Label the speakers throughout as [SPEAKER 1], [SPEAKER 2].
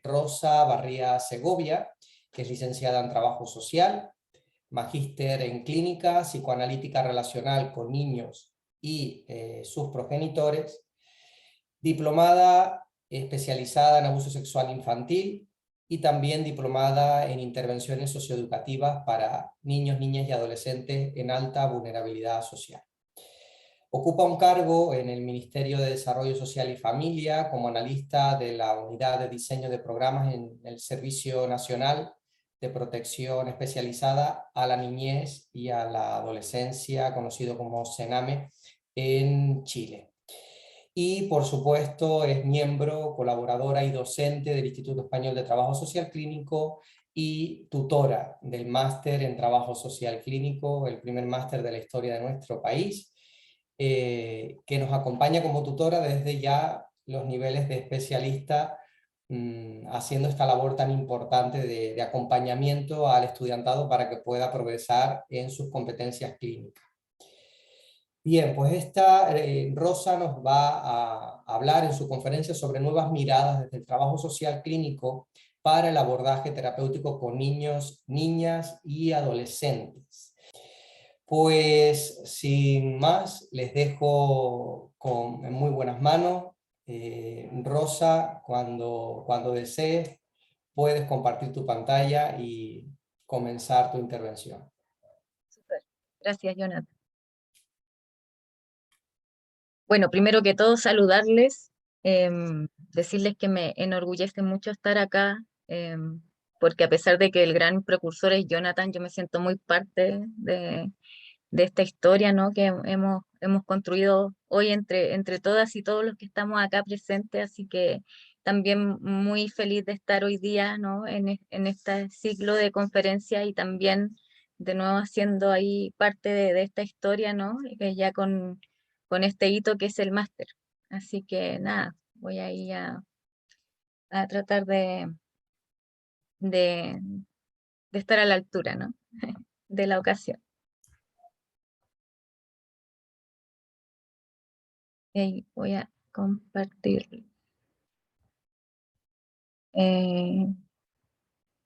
[SPEAKER 1] Rosa Barría Segovia, que es licenciada en Trabajo Social, magíster en Clínica Psicoanalítica Relacional con niños y sus progenitores, diplomada especializada en abuso sexual infantil y también diplomada en intervenciones socioeducativas para niños, niñas y adolescentes en alta vulnerabilidad social. Ocupa un cargo en el Ministerio de Desarrollo Social y Familia como analista de la Unidad de Diseño de Programas en el Servicio Nacional de Protección Especializada a la Niñez y a la Adolescencia, conocido como CENAME, en Chile. Y, por supuesto, es miembro, colaboradora y docente del Instituto Español de Trabajo Social Clínico y tutora del máster en Trabajo Social Clínico, el primer máster de la historia de nuestro país, que nos acompaña como tutora desde ya los niveles de especialista, haciendo esta labor tan importante de acompañamiento al estudiantado para que pueda progresar en sus competencias clínicas. Bien, pues esta Rosa nos va a hablar en su conferencia sobre nuevas miradas desde el trabajo social clínico para el abordaje terapéutico con niños, niñas y adolescentes. Pues sin más, les dejo en muy buenas manos. Rosa, cuando desees, puedes compartir tu pantalla y comenzar tu intervención.
[SPEAKER 2] Super. Gracias, Jonathan. Bueno, primero que todo, saludarles, decirles que me enorgullece mucho estar acá, porque a pesar de que el gran precursor es Jonathan, yo me siento muy parte de esta historia, ¿no?, que hemos construido hoy entre todas y todos los que estamos acá presentes, así que también muy feliz de estar hoy día, ¿no?, en este ciclo de conferencias y también de nuevo haciendo ahí parte de esta historia, ¿no?, ya con este hito que es el máster. Así que nada, voy ahí a tratar de, de estar a la altura, ¿no?, de la ocasión. Y voy a compartir.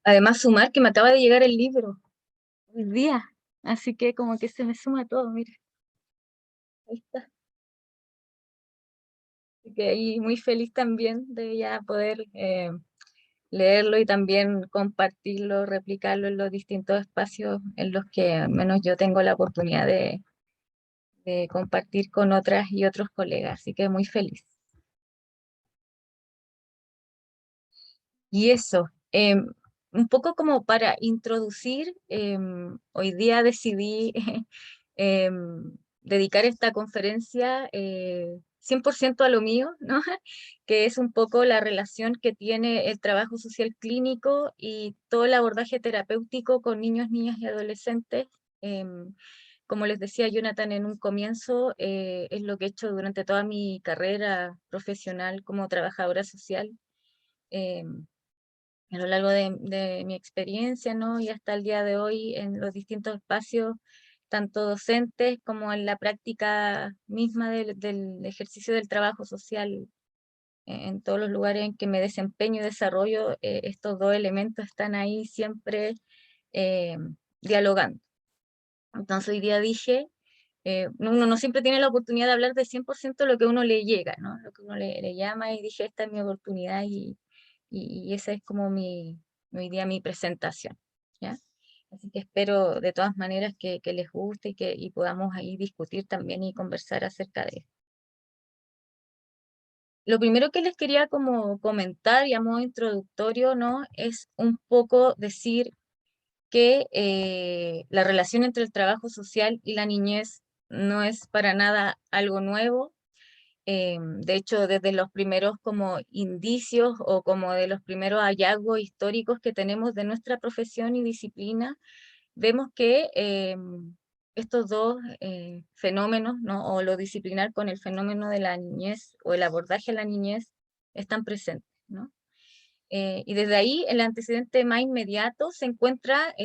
[SPEAKER 2] Además, sumar que me acaba de llegar el libro hoy día, así que como que se me suma todo, mira. Ahí está. Así que ahí muy feliz también de ya poder leerlo y también compartirlo, replicarlo en los distintos espacios en los que al menos yo tengo la oportunidad de compartir con otras y otros colegas, así que muy feliz. Y eso, un poco como para introducir, hoy día decidí dedicar esta conferencia 100% a lo mío, ¿no? Que es un poco la relación que tiene el trabajo social clínico y todo el abordaje terapéutico con niños, niñas y adolescentes. Como les decía Jonathan en un comienzo, es lo que he hecho durante toda mi carrera profesional como trabajadora social. A lo largo de mi experiencia, ¿no?, y hasta el día de hoy en los distintos espacios, tanto docentes como en la práctica misma del ejercicio del trabajo social, en todos los lugares en que me desempeño y desarrollo, estos dos elementos están ahí siempre eh, dialogando. Entonces hoy día dije, uno no siempre tiene la oportunidad de hablar de 100% lo que uno le llega, ¿no?, lo que uno le llama, y dije, esta es mi oportunidad y esa es como hoy día mi presentación, ¿ya? Así que espero de todas maneras que les guste y podamos ahí discutir también y conversar acerca de esto. Lo primero que les quería como comentar y a modo introductorio, ¿no?, es un poco decir que la relación entre el trabajo social y la niñez no es para nada algo nuevo. De hecho, desde los primeros como indicios o como de los primeros hallazgos históricos que tenemos de nuestra profesión y disciplina, vemos que estos dos fenómenos, ¿no?, o lo disciplinar con el fenómeno de la niñez o el abordaje a la niñez, están presentes, ¿no? Y desde ahí el antecedente más inmediato se encuentra,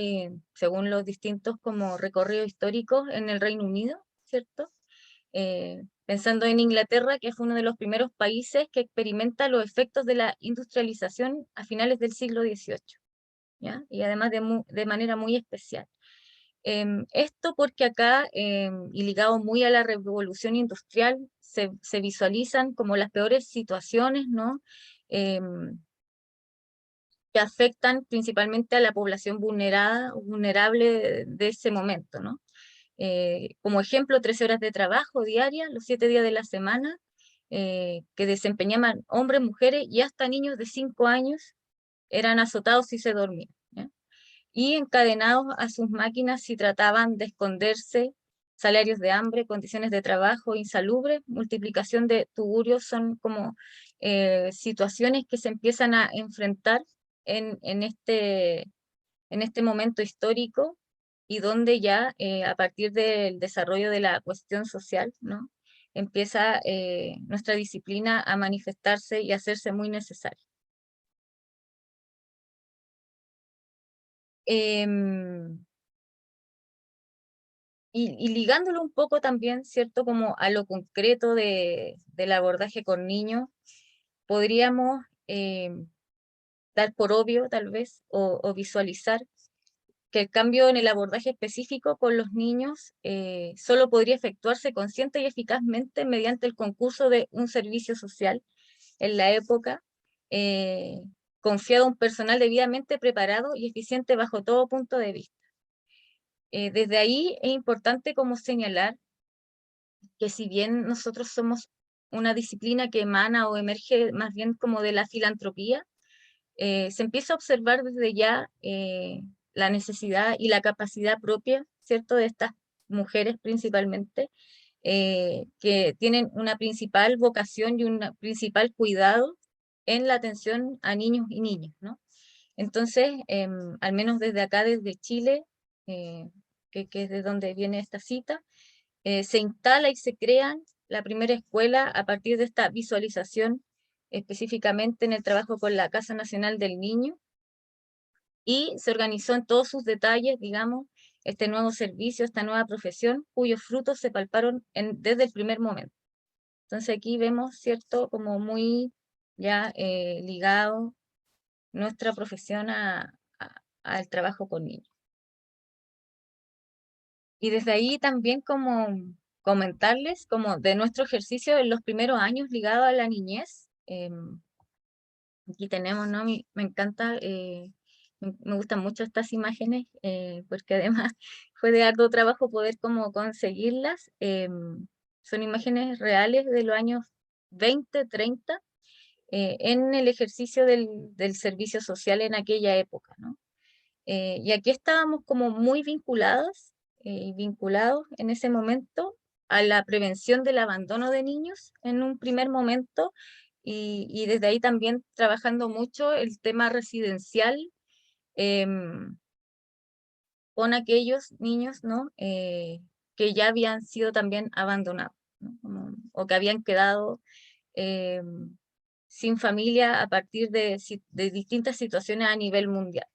[SPEAKER 2] según los distintos como recorridos históricos, en el Reino Unido, ¿cierto? pensando en Inglaterra, que fue uno de los primeros países que experimenta los efectos de la industrialización a finales del siglo XVIII, ¿ya? Y además de manera muy especial. Esto porque acá, y ligado muy a la revolución industrial, se visualizan como las peores situaciones, ¿no? Que afectan principalmente a la población vulnerable de ese momento, ¿no? Como ejemplo, 13 horas de trabajo diarias, los 7 días de la semana, que desempeñaban hombres, mujeres y hasta niños de 5 años eran azotados si se dormían, ¿ya? Y encadenados a sus máquinas si trataban de esconderse, salarios de hambre, condiciones de trabajo insalubres, multiplicación de tugurios, son como situaciones que se empiezan a enfrentar en este momento histórico y donde ya a partir del desarrollo de la cuestión social, ¿no? Empieza nuestra disciplina a manifestarse y a hacerse muy necesaria. Em, y ligándolo un poco también, ¿cierto? Como a lo concreto del abordaje con niños, podríamos dar por obvio, tal vez, o visualizar que el cambio en el abordaje específico con los niños solo podría efectuarse consciente y eficazmente mediante el concurso de un servicio social en la época, eh, confiado a un personal debidamente preparado y eficiente bajo todo punto de vista. Desde ahí es importante como señalar que si bien nosotros somos una disciplina que emana o emerge más bien como de la filantropía, se empieza a observar desde ya la necesidad y la capacidad propia, ¿cierto?, de estas mujeres principalmente, que tienen una principal vocación y un principal cuidado en la atención a niños y niñas, ¿no? Entonces, al menos desde acá, desde Chile, eh, que es de donde viene esta cita, se instala y se crea la primera escuela a partir de esta visualización, específicamente en el trabajo con la Casa Nacional del Niño, y se organizó en todos sus detalles, digamos, este nuevo servicio, esta nueva profesión, cuyos frutos se palparon desde el primer momento. Entonces aquí vemos, ¿cierto?, como muy ya ligado nuestra profesión al trabajo con niños. Y desde ahí también como comentarles como de nuestro ejercicio en los primeros años ligado a la niñez. Aquí tenemos, ¿no? Me encanta, me gustan mucho estas imágenes porque además fue de arduo trabajo poder como conseguirlas. Son imágenes reales de los años 20, 30 en el ejercicio del servicio social en aquella época, ¿no? Y aquí estábamos como muy vinculados en ese momento a la prevención del abandono de niños en un primer momento, y desde ahí también trabajando mucho el tema residencial em, con aquellos niños, ¿no? Que ya habían sido también abandonados, ¿no? O que habían quedado sin familia a partir de distintas situaciones a nivel mundial.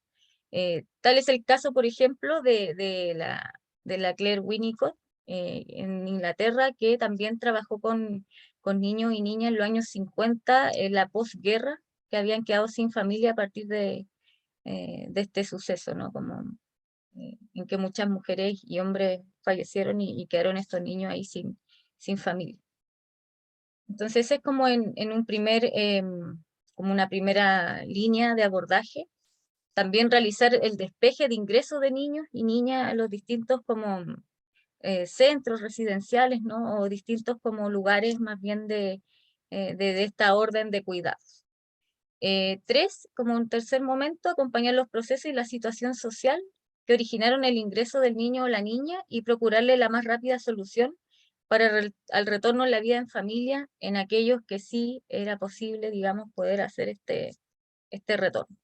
[SPEAKER 2] Tal es el caso, por ejemplo, de la Claire Winnicott en Inglaterra, que también trabajó con niños y niñas en los años 50, en la posguerra, que habían quedado sin familia a partir de este suceso, ¿no? Como, en que muchas mujeres y hombres fallecieron y quedaron estos niños ahí sin familia. Entonces es como en un como una primera línea de abordaje. También realizar el despeje de ingreso de niños y niñas a los distintos como centros residenciales, ¿no? O distintos como lugares más bien de esta orden de cuidados. 3, como un tercer momento, acompañar los procesos y la situación social que originaron el ingreso del niño o la niña y procurarle la más rápida solución para al retorno a la vida en familia en aquellos que sí era posible, digamos, poder hacer este retorno.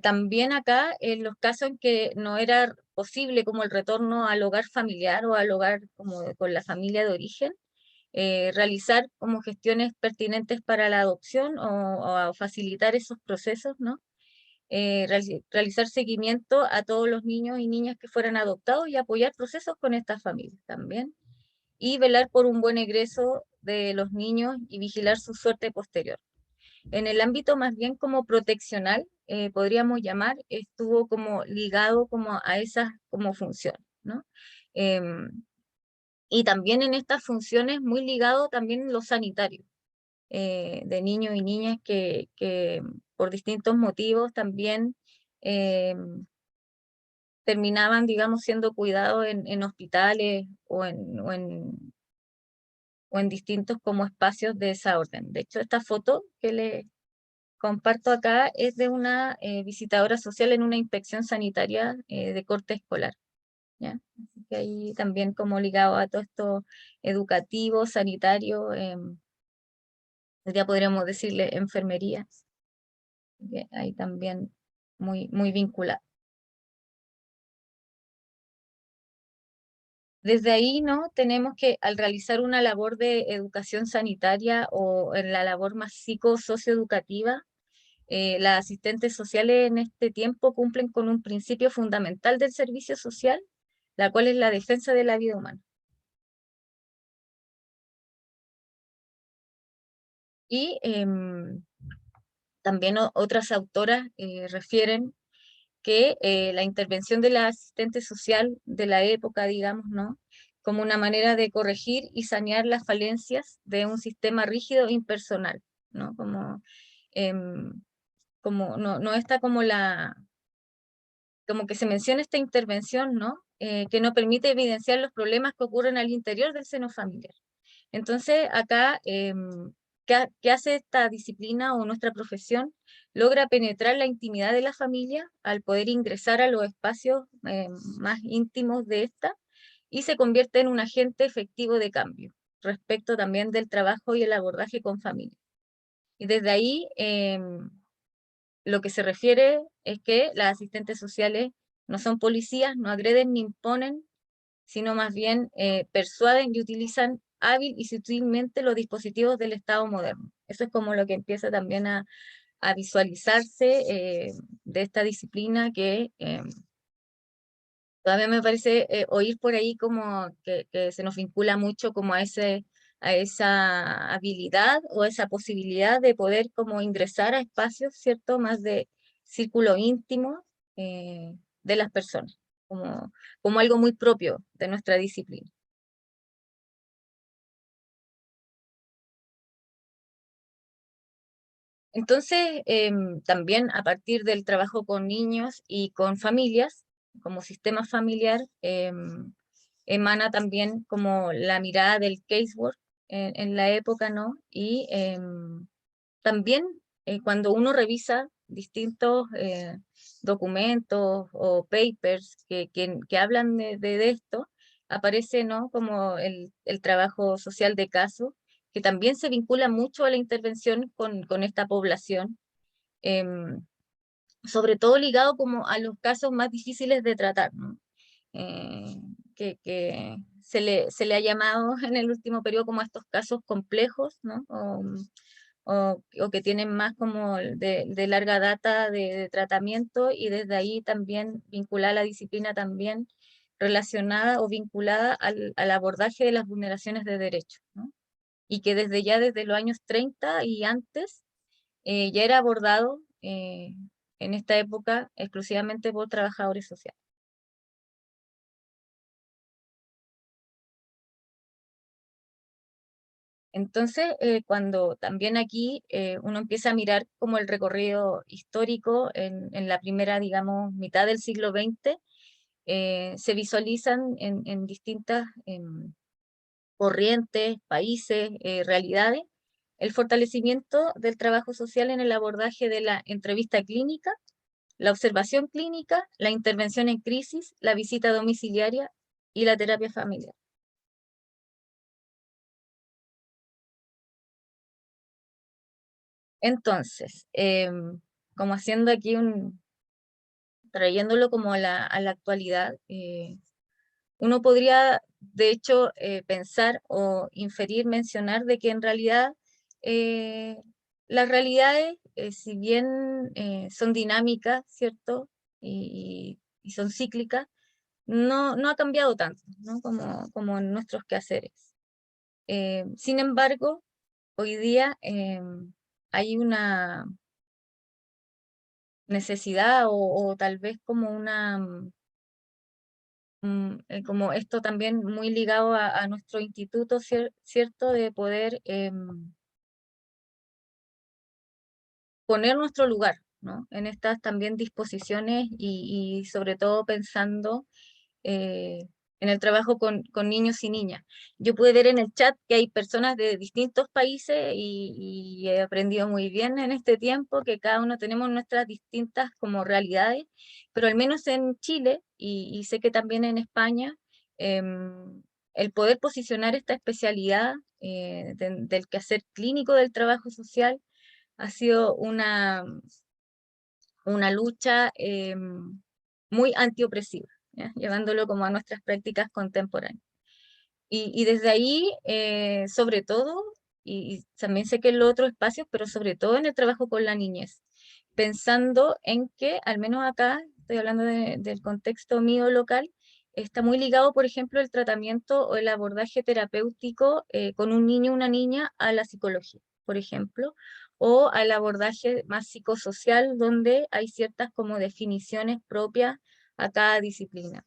[SPEAKER 2] También acá, en los casos en que no era posible como el retorno al hogar familiar o al hogar como con la familia de origen, realizar como gestiones pertinentes para la adopción o facilitar esos procesos, ¿no? realizar seguimiento a todos los niños y niñas que fueran adoptados y apoyar procesos con estas familias también, y velar por un buen egreso de los niños y vigilar su suerte posterior. En el ámbito más bien como proteccional, podríamos llamar, estuvo como ligado como a esas como funciones, ¿no? Y también en estas funciones muy ligado también lo sanitario, de niños y niñas que por distintos motivos también eh, terminaban, digamos, siendo cuidados en hospitales o en distintos como espacios de esa orden. De hecho, esta foto que le comparto acá es de una visitadora social en una inspección sanitaria de corte escolar, ¿ya? Así que ahí también como ligado a todo esto educativo, sanitario, ya podríamos decirle enfermería, que ahí también muy vinculado. Desde ahí, ¿no? Tenemos que, al realizar una labor de educación sanitaria o en la labor más psicosocioeducativa, las asistentes sociales en este tiempo cumplen con un principio fundamental del servicio social, la cual es la defensa de la vida humana. Y también otras autoras refieren que la intervención de la asistente social de la época, digamos, ¿no? Como una manera de corregir y sanear las falencias de un sistema rígido e impersonal, ¿no? Em, como no está como que se menciona esta intervención, ¿no? Que no permite evidenciar los problemas que ocurren al interior del seno familiar. Entonces, acá, ¿qué hace esta disciplina o nuestra profesión? Logra penetrar la intimidad de la familia al poder ingresar a los espacios más íntimos de esta y se convierte en un agente efectivo de cambio respecto también del trabajo y el abordaje con familia. Y desde ahí, lo que se refiere es que las asistentes sociales no son policías, no agreden ni imponen, sino más bien persuaden y utilizan hábil y sutilmente los dispositivos del Estado moderno. Eso es como lo que empieza también a visualizarse de esta disciplina que todavía me parece oír por ahí como que se nos vincula mucho como a esa habilidad o esa posibilidad de poder como ingresar a espacios, ¿cierto? Más de círculo íntimo de las personas, como algo muy propio de nuestra disciplina. Entonces, también a partir del trabajo con niños y con familias, como sistema familiar, emana también como la mirada del casework en la época, ¿no? Y también cuando uno revisa distintos documentos o papers que hablan de esto, aparece, ¿no? Como el trabajo social de caso, que también se vincula mucho a la intervención con esta población, em, sobre todo ligado como a los casos más difíciles de tratar, ¿no? eh, que se le ha llamado en el último periodo como estos casos complejos, ¿no? O que tienen más como de larga data de tratamiento y desde ahí también vinculada a la disciplina también relacionada o vinculada al abordaje de las vulneraciones de derechos, ¿no? Y que desde los años 30 y antes ya era abordado en esta época exclusivamente por trabajadores sociales. Entonces, cuando también aquí uno empieza a mirar como el recorrido histórico en la primera, digamos, mitad del siglo XX, se visualizan en distintas corrientes, países, realidades, el fortalecimiento del trabajo social en el abordaje de la entrevista clínica, la observación clínica, la intervención en crisis, la visita domiciliaria y la terapia familiar. Entonces, como haciendo aquí trayéndolo como a la actualidad, uno podría, de hecho, pensar o inferir, mencionar de que en realidad eh, las realidades, si bien son dinámicas, ¿cierto? Y son cíclicas, no ha cambiado tanto, ¿no? Como en nuestros quehaceres. Sin embargo, hoy día hay una necesidad o tal vez como una, como esto también muy ligado a nuestro instituto, ¿cierto? De poder poner nuestro lugar, ¿no? En estas también disposiciones y sobre todo pensando eh, en el trabajo con niños y niñas. Yo pude ver en el chat que hay personas de distintos países y he aprendido muy bien en este tiempo que cada uno tenemos nuestras distintas como realidades, pero al menos en Chile y sé que también en España, el poder posicionar esta especialidad del quehacer clínico del trabajo social ha sido una lucha muy antiopresiva, ¿ya? Llevándolo como a nuestras prácticas contemporáneas. Y desde ahí, sobre todo, y también sé que en los otros espacios, pero sobre todo en el trabajo con la niñez, pensando en que, al menos acá, estoy hablando del contexto mío local, está muy ligado, por ejemplo, el tratamiento o el abordaje terapéutico con un niño o una niña a la psicología, por ejemplo, o al abordaje más psicosocial, donde hay ciertas como definiciones propias a cada disciplina.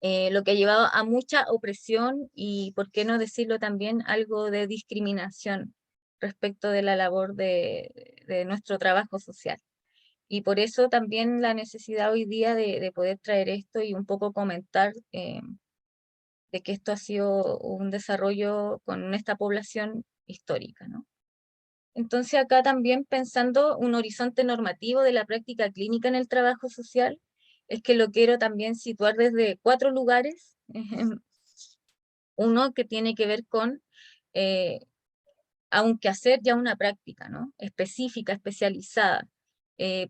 [SPEAKER 2] Lo que ha llevado a mucha opresión y, por qué no decirlo también, algo de discriminación respecto de la labor de nuestro trabajo social. Y por eso también la necesidad hoy día de poder traer esto y un poco comentar de que esto ha sido un desarrollo con esta población histórica, ¿no? Entonces acá también pensando un horizonte normativo de la práctica clínica en el trabajo social, es que lo quiero también situar desde 4 lugares. Uno que tiene que ver con, eh, aunque hacer ya una práctica, ¿no? Específica, especializada,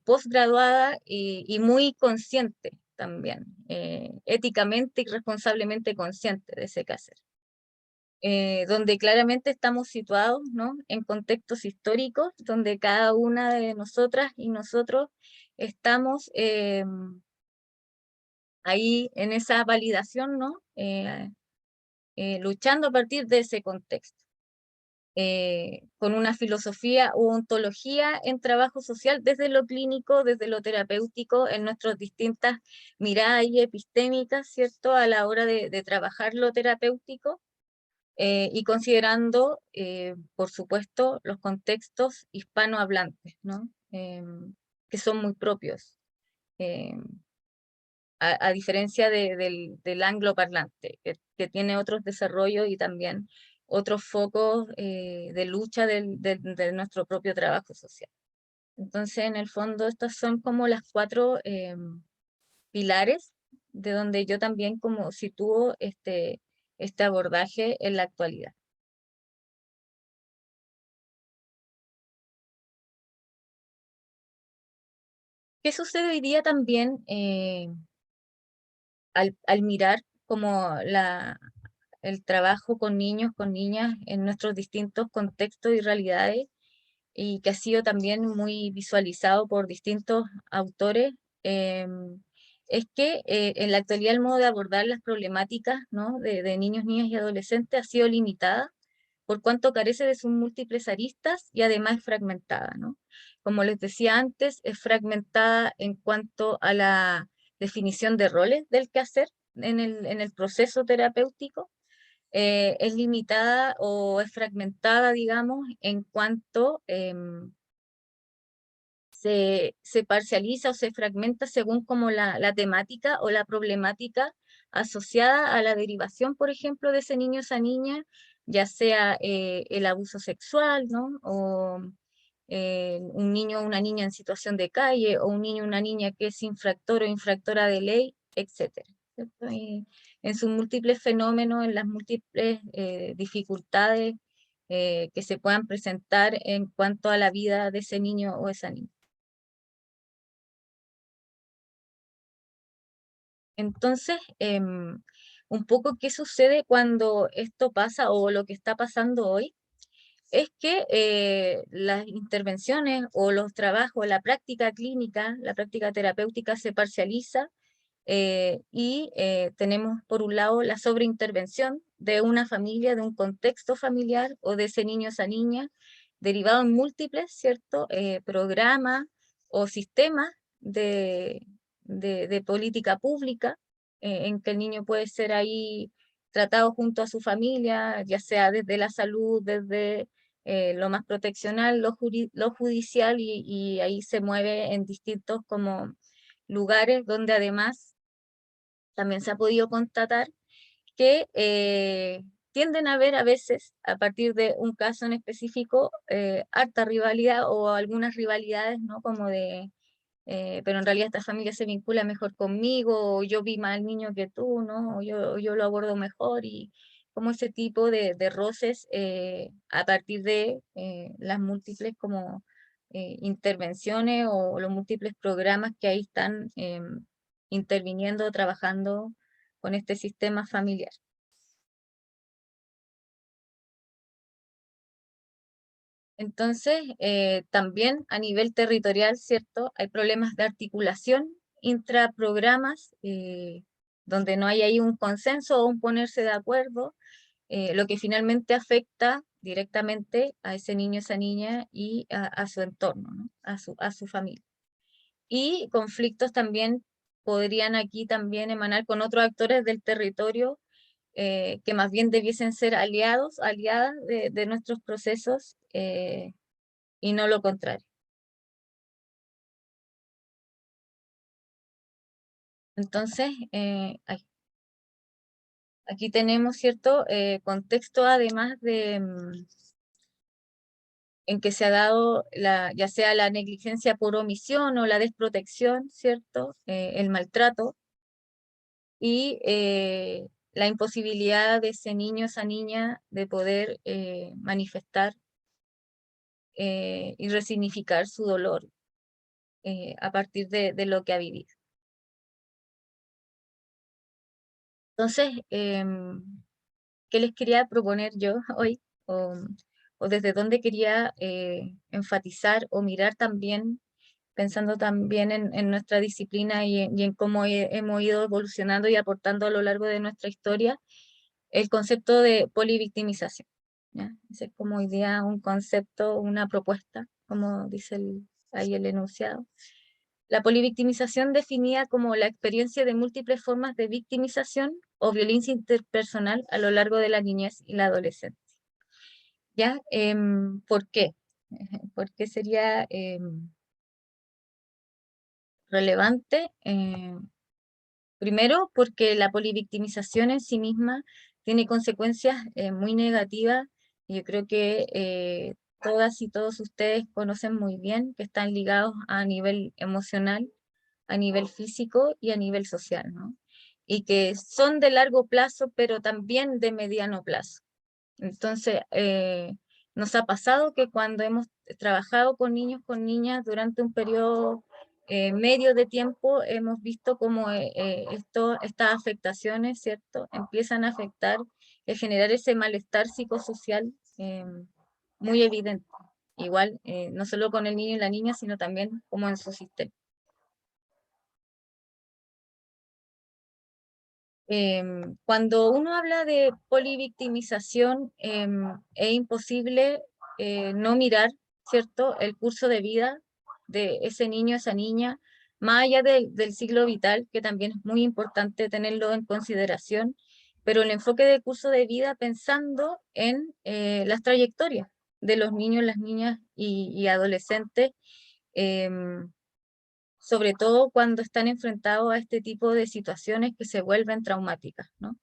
[SPEAKER 2] posgraduada y muy consciente también, éticamente y responsablemente consciente de ese quehacer. Donde claramente estamos situados, ¿no? En contextos históricos, donde cada una de nosotras y nosotros estamos ahí en esa validación, ¿no? Luchando a partir de ese contexto. Con una filosofía u ontología en trabajo social desde lo clínico, desde lo terapéutico, en nuestras distintas miradas y epistémicas, ¿cierto? A la hora de trabajar lo terapéutico y considerando, por supuesto, los contextos hispanohablantes, ¿no? Que son muy propios. Eh, a diferencia del angloparlante, que tiene otros desarrollos y también otros focos de lucha de nuestro propio trabajo social. Entonces, en el fondo, estas son como las 4 pilares de donde yo también como sitúo este abordaje en la actualidad. ¿Qué sucede hoy día también al mirar como el trabajo con niños, con niñas en nuestros distintos contextos y realidades, y que ha sido también muy visualizado por distintos autores, es que en la actualidad el modo de abordar las problemáticas, ¿no? de niños, niñas y adolescentes ha sido limitada por cuanto carece de sus múltiples aristas y además es fragmentada, ¿no? Como les decía antes, es fragmentada en cuanto a la definición de roles del quehacer en el proceso terapéutico, es limitada o es fragmentada, digamos, en cuanto se parcializa o se fragmenta según como la temática o la problemática asociada a la derivación, por ejemplo, de ese niño o esa niña, ya sea el abuso sexual, ¿no? O un niño o una niña en situación de calle, o un niño o una niña que es infractor o infractora de ley, etcétera, ¿cierto? Y en sus múltiples fenómenos, en las múltiples dificultades que se puedan presentar en cuanto a la vida de ese niño o esa niña. Entonces, un poco qué sucede cuando esto pasa o lo que está pasando hoy, es que las intervenciones o los trabajos, la práctica clínica, la práctica terapéutica se parcializa y tenemos por un lado la sobreintervención de una familia, de un contexto familiar o de ese niño, esa niña, derivado en múltiples, ¿cierto? Programas o sistemas de política pública en que el niño puede ser ahí tratado junto a su familia, ya sea desde la salud, desde lo más proteccional, lo judicial, y ahí se mueve en distintos como lugares donde además también se ha podido constatar que tienden a haber a veces, a partir de un caso en específico, harta rivalidad o algunas rivalidades, ¿no? Como de, pero en realidad esta familia se vincula mejor conmigo, o yo vi más al niño que tú, ¿no? O yo lo abordo mejor, y como ese tipo de roces a partir de las múltiples como intervenciones o los múltiples programas que ahí están interviniendo, trabajando con este sistema familiar. Entonces, también a nivel territorial, ¿cierto? Hay problemas de articulación intraprogramas, donde no hay ahí un consenso o un ponerse de acuerdo, lo que finalmente afecta directamente a ese niño, esa niña y a su entorno, ¿no? A su familia. Y conflictos también podrían aquí también emanar con otros actores del territorio que más bien debiesen ser aliados, aliadas de nuestros procesos y no lo contrario. Entonces, aquí tenemos cierto contexto además de en que se ha dado ya sea la negligencia por omisión o la desprotección, ¿cierto? El maltrato y la imposibilidad de ese niño, esa niña, de poder manifestar y resignificar su dolor a partir de lo que ha vivido. Entonces, ¿qué les quería proponer yo hoy? O, o desde dónde quería enfatizar o mirar también, pensando también en nuestra disciplina y en cómo hemos ido evolucionando y aportando a lo largo de nuestra historia, el concepto de polivictimización. ¿Ya? Ese es como hoy día un concepto, una propuesta, como dice ahí el enunciado. La polivictimización definida como la experiencia de múltiples formas de victimización o violencia interpersonal a lo largo de la niñez y la adolescencia. ¿Ya? ¿Por qué? ¿Por qué sería relevante? Primero, porque la polivictimización en sí misma tiene consecuencias muy negativas. Yo creo que todas y todos ustedes conocen muy bien que están ligados a nivel emocional, a nivel físico y a nivel social, ¿no? Y que son de largo plazo, pero también de mediano plazo. Entonces, nos ha pasado que cuando hemos trabajado con niños, con niñas durante un periodo medio de tiempo, hemos visto cómo estas afectaciones, ¿cierto?, empiezan a afectar y a generar ese malestar psicosocial muy evidente. Igual, no solo con el niño y la niña, sino también como en su sistema. Cuando uno habla de polivictimización, es imposible no mirar, ¿cierto?, el curso de vida de ese niño, esa niña, más allá del ciclo vital, que también es muy importante tenerlo en consideración, pero el enfoque del curso de vida pensando en las trayectorias de los niños, las niñas y adolescentes, sobre todo cuando están enfrentados a este tipo de situaciones que se vuelven traumáticas, ¿no?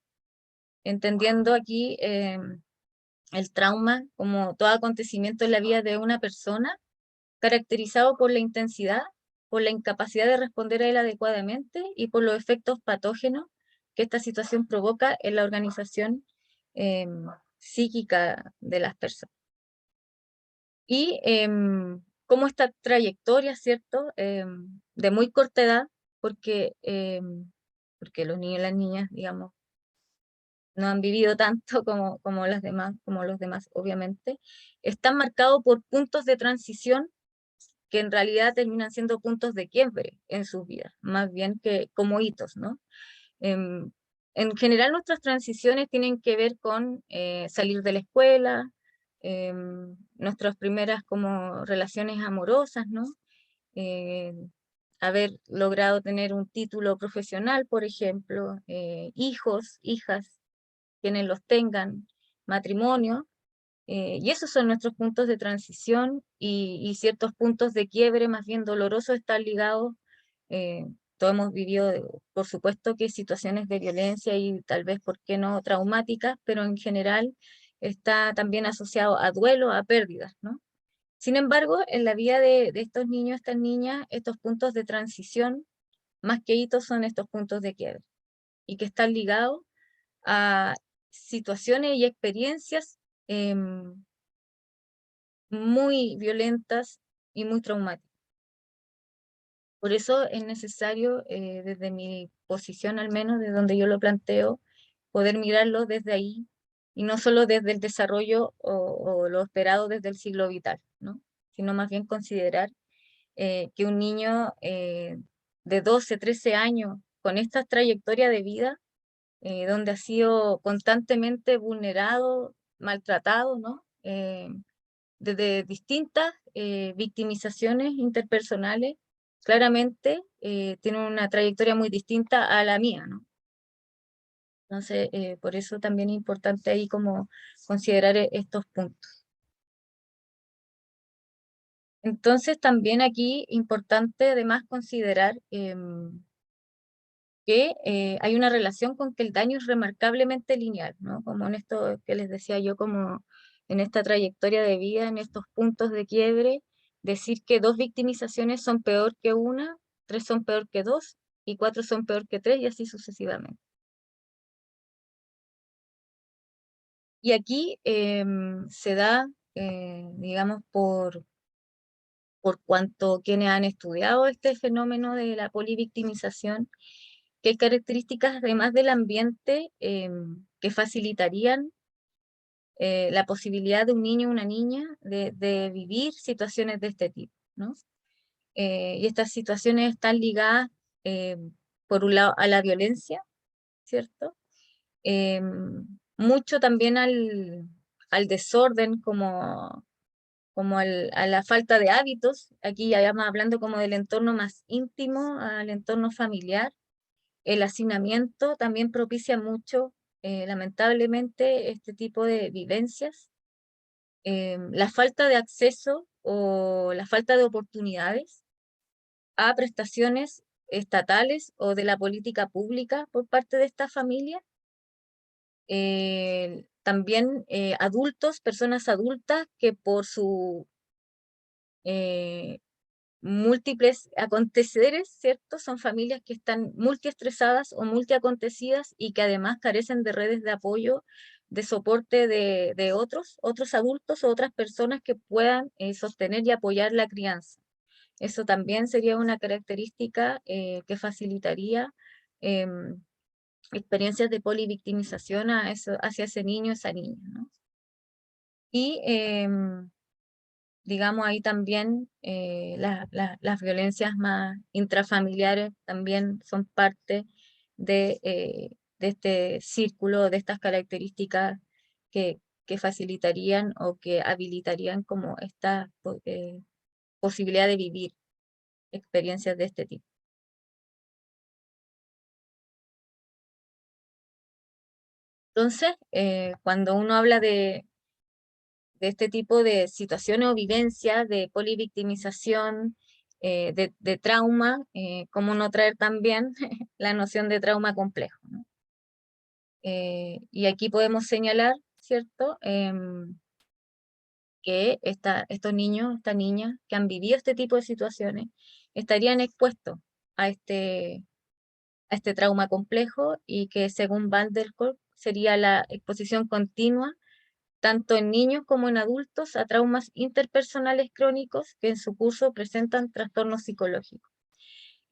[SPEAKER 2] Entendiendo aquí el trauma como todo acontecimiento en la vida de una persona, caracterizado por la intensidad, por la incapacidad de responder a él adecuadamente y por los efectos patógenos que esta situación provoca en la organización eh, psíquica de las personas. Y cómo esta trayectoria, ¿cierto? De muy corta edad, porque, porque los niños y las niñas, digamos, no han vivido tanto como los demás, obviamente, están marcados por puntos de transición que en realidad terminan siendo puntos de quiebre en sus vidas, más bien que como hitos, ¿no? Em, en general nuestras transiciones tienen que ver con salir de la escuela, nuestras primeras como relaciones amorosas, ¿no? Eh, haber logrado tener un título profesional, por ejemplo, hijos, hijas, quienes los tengan, matrimonio, y esos son nuestros puntos de transición y ciertos puntos de quiebre más bien dolorosos están ligados, eh, todos hemos vivido, por supuesto que situaciones de violencia y tal vez, ¿por qué no?, traumáticas, pero en general está también asociado a duelo, a pérdidas, ¿no? Sin embargo, en la vida de estos niños, estas niñas, estos puntos de transición, más que hitos, son estos puntos de quiebre y que están ligados a situaciones y experiencias muy violentas y muy traumáticas. Por eso es necesario, desde mi posición al menos, de donde yo lo planteo, poder mirarlo desde ahí y no solo desde el desarrollo o lo esperado desde el ciclo vital, ¿no? Sino más bien considerar que un niño de 12, 13 años con esta trayectoria de vida, donde ha sido constantemente vulnerado, maltratado, ¿no? Desde distintas victimizaciones interpersonales, claramente tiene una trayectoria muy distinta a la mía, ¿no? Entonces, por eso también es importante ahí como considerar estos puntos. Entonces, también aquí importante además considerar que hay una relación con que el daño es remarcablemente lineal, ¿no? Como en esto que les decía yo, como en esta trayectoria de vida, en estos puntos de quiebre, decir que 2 victimizaciones son peor que una, 3 son peor que 2, y 4 son peor que 3, y así sucesivamente. Y aquí se da, digamos, por cuanto quienes han estudiado este fenómeno de la polivictimización, que hay características además del ambiente que facilitarían la posibilidad de un niño o una niña de vivir situaciones de este tipo, ¿no? Y estas situaciones están ligadas, eh, por un lado, a la violencia, ¿cierto? Eh, mucho también al desorden, a la falta de hábitos. Aquí ya vamos hablando como del entorno más íntimo, al entorno familiar. El hacinamiento también propicia mucho, lamentablemente, este tipo de vivencias. La falta de acceso o la falta de oportunidades a prestaciones estatales o de la política pública por parte de esta familia. También adultos, personas adultas que por su múltiples aconteceres, ¿cierto? Son familias que están multiestresadas o multiacontecidas y que además carecen de redes de apoyo, de soporte de otros adultos o otras personas que puedan sostener y apoyar la crianza. Eso también sería una característica que facilitaría experiencias de polivictimización hacia ese niño, esa niña, ¿no? Y digamos, ahí también las violencias más intrafamiliares también son parte de este círculo, de estas características que facilitarían o que habilitarían como esta posibilidad de vivir experiencias de este tipo. Entonces, cuando uno habla de este tipo de situaciones o vivencias de polivictimización, de trauma, cómo no traer también la noción de trauma complejo, ¿no? Y aquí podemos señalar, ¿cierto? Que estos niños, estas niñas que han vivido este tipo de situaciones estarían expuestos a este trauma complejo y que según Van der Kolk sería la exposición continua tanto en niños como en adultos, a traumas interpersonales crónicos que en su curso presentan trastornos psicológicos.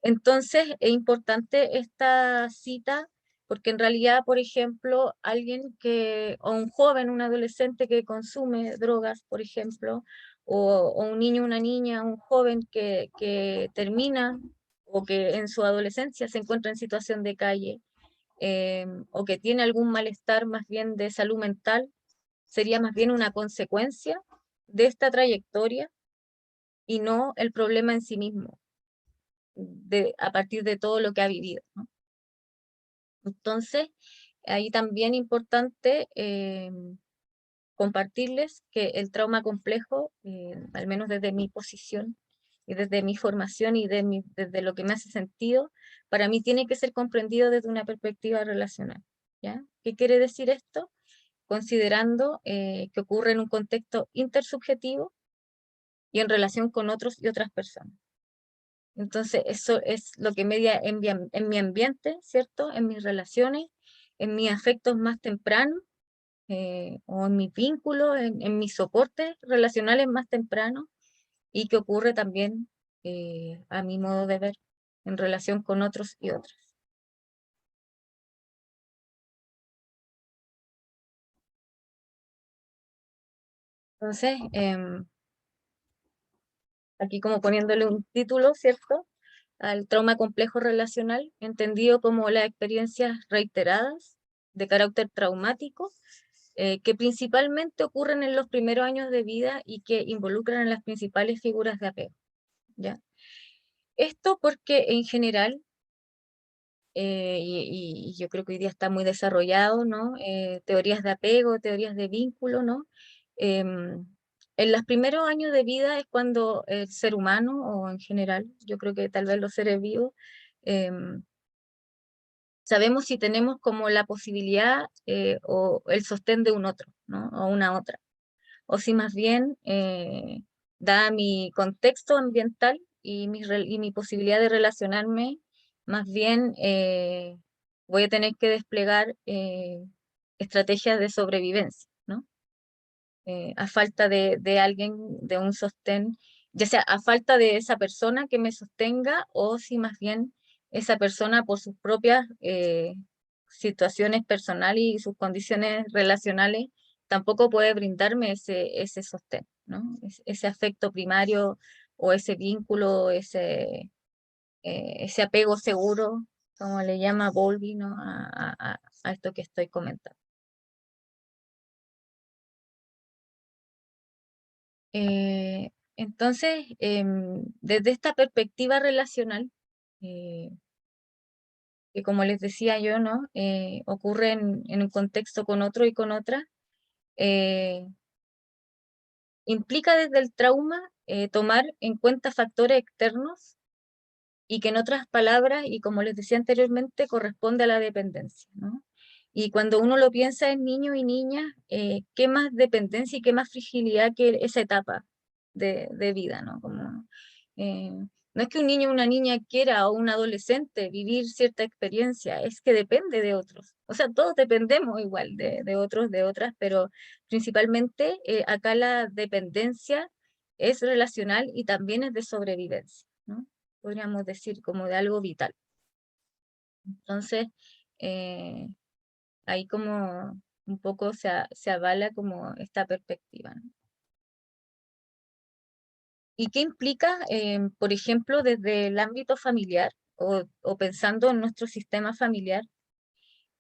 [SPEAKER 2] Entonces, es importante esta cita porque en realidad, por ejemplo, alguien que, o un joven, un adolescente que consume drogas, por ejemplo, o un niño, una niña, un joven que termina o que en su adolescencia se encuentra en situación de calle, o que tiene algún malestar más bien de salud mental, sería más bien una consecuencia de esta trayectoria y no el problema en sí mismo, a partir de todo lo que ha vivido, ¿no? Entonces, ahí también importante compartirles que el trauma complejo, al menos desde mi posición y desde mi formación y desde lo que me hace sentido, para mí tiene que ser comprendido desde una perspectiva relacional, ¿ya? ¿Qué quiere decir esto? Considerando que ocurre en un contexto intersubjetivo y en relación con otros y otras personas. Entonces, eso es lo que media en mi ambiente, ¿cierto? En mis relaciones, en mis afectos más tempranos, o en mis vínculos, en mis soportes relacionales más tempranos, y que ocurre también, a mi modo de ver, en relación con otros y otras. Entonces, aquí como poniéndole un título, ¿cierto? Al trauma complejo relacional, entendido como las experiencias reiteradas de carácter traumático, que principalmente ocurren en los primeros años de vida y que involucran a las principales figuras de apego, ¿ya? Esto porque en general, y yo creo que hoy día está muy desarrollado, ¿no? Teorías de apego, teorías de vínculo, ¿no? Em, en los primeros años de vida es cuando el ser humano, o en general, yo creo que tal vez los seres vivos, em, sabemos si tenemos como la posibilidad, o el sostén de un otro, ¿no? O una otra. O si más bien, da mi contexto ambiental y mi posibilidad de relacionarme, más bien voy a tener que desplegar estrategias de sobrevivencia, ¿no? A falta de alguien, de un sostén, ya sea a falta de esa persona que me sostenga, o si más bien esa persona por sus propias situaciones personales y sus condiciones relacionales tampoco puede brindarme ese sostén, ¿no? Ese afecto primario o ese vínculo, ese apego seguro, como le llama Bowlby, ¿no? A esto que estoy comentando. Entonces, desde esta perspectiva relacional, eh, que como les decía yo, ¿no? Ocurre en un contexto con otro y con otra, eh, implica desde el trauma tomar en cuenta factores externos y que en otras palabras, y como les decía anteriormente, corresponde a la dependencia, ¿no? Y cuando uno lo piensa en niños y niñas, ¿qué más dependencia y qué más fragilidad que esa etapa de vida, ¿no? Como, eh, no es que un niño o una niña quiera, o un adolescente vivir cierta experiencia, es que depende de otros. O sea, todos dependemos igual de otros, de otras, pero principalmente acá la dependencia es relacional y también es de sobrevivencia, ¿no? Podríamos decir, como de algo vital. Entonces, eh, ahí como un poco se avala como esta perspectiva, ¿no? ¿Y qué implica, por ejemplo, desde el ámbito familiar o pensando en nuestro sistema familiar?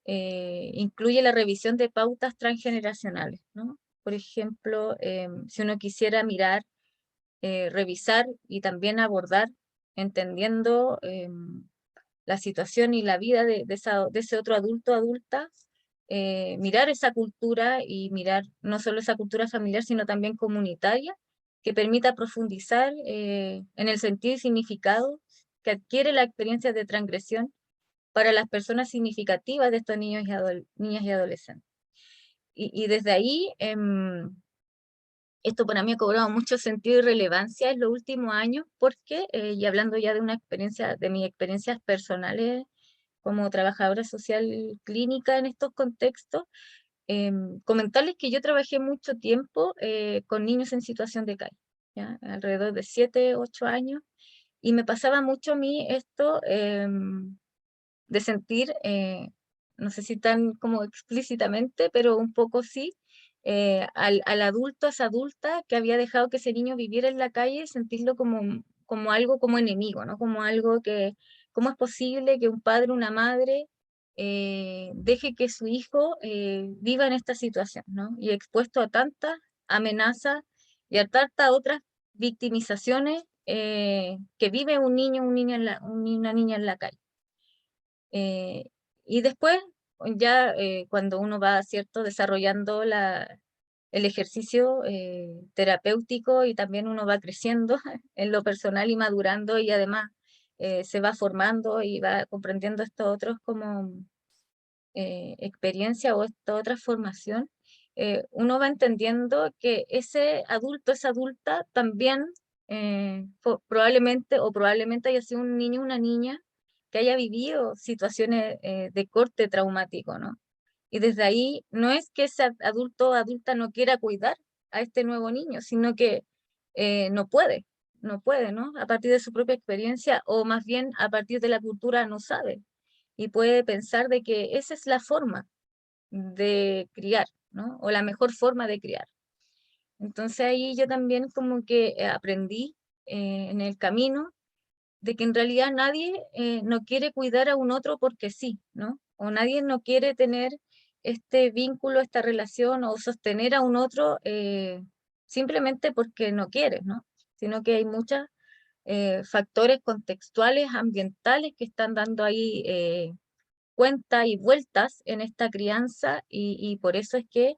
[SPEAKER 2] Incluye la revisión de pautas transgeneracionales, ¿no? Por ejemplo, si uno quisiera mirar, revisar y también abordar, entendiendo la situación y la vida de ese otro adulto, adulta, mirar esa cultura y mirar no solo esa cultura familiar, sino también comunitaria, que permita profundizar en el sentido y significado que adquiere la experiencia de transgresión para las personas significativas de estos niños niñas y adolescentes. Y desde ahí, esto para mí ha cobrado mucho sentido y relevancia en los últimos años, porque, y hablando ya de una experiencia, de mis experiencias personales como trabajadora social clínica en estos contextos, comentarles que yo trabajé mucho tiempo con niños en situación de calle, ¿ya? Alrededor de 7, 8 años, y me pasaba mucho a mí esto de sentir no sé si tan como explícitamente, pero un poco sí, al adulto, a esa adulta que había dejado que ese niño viviera en la calle, sentirlo como algo como enemigo, ¿no? Como algo que, ¿cómo es posible que un padre, una madre, deje que su hijo viva en esta situación, ¿no? Y expuesto a tantas amenazas y a tantas otras victimizaciones que vive un niño, una niña en la calle. Y después, ya cuando uno va, ¿cierto?, desarrollando el ejercicio terapéutico y también uno va creciendo en lo personal y madurando y además se va formando y va comprendiendo estos otros como experiencia o esta otra formación, uno va entendiendo que ese adulto, esa adulta también probablemente haya sido un niño o una niña que haya vivido situaciones de corte traumático, ¿no? Y desde ahí no es que ese adulto o adulta no quiera cuidar a este nuevo niño, sino que no puede, no puede, ¿no? A partir de su propia experiencia o más bien a partir de la cultura no sabe y puede pensar de que esa es la forma de criar, ¿no? O la mejor forma de criar. Entonces ahí yo también como que aprendí en el camino de que en realidad nadie no quiere cuidar a un otro porque sí, ¿no? O nadie no quiere tener este vínculo, esta relación o sostener a un otro simplemente porque no quiere, ¿no? Sino que hay muchos factores contextuales, ambientales que están dando ahí cuenta y vueltas en esta crianza y por eso es que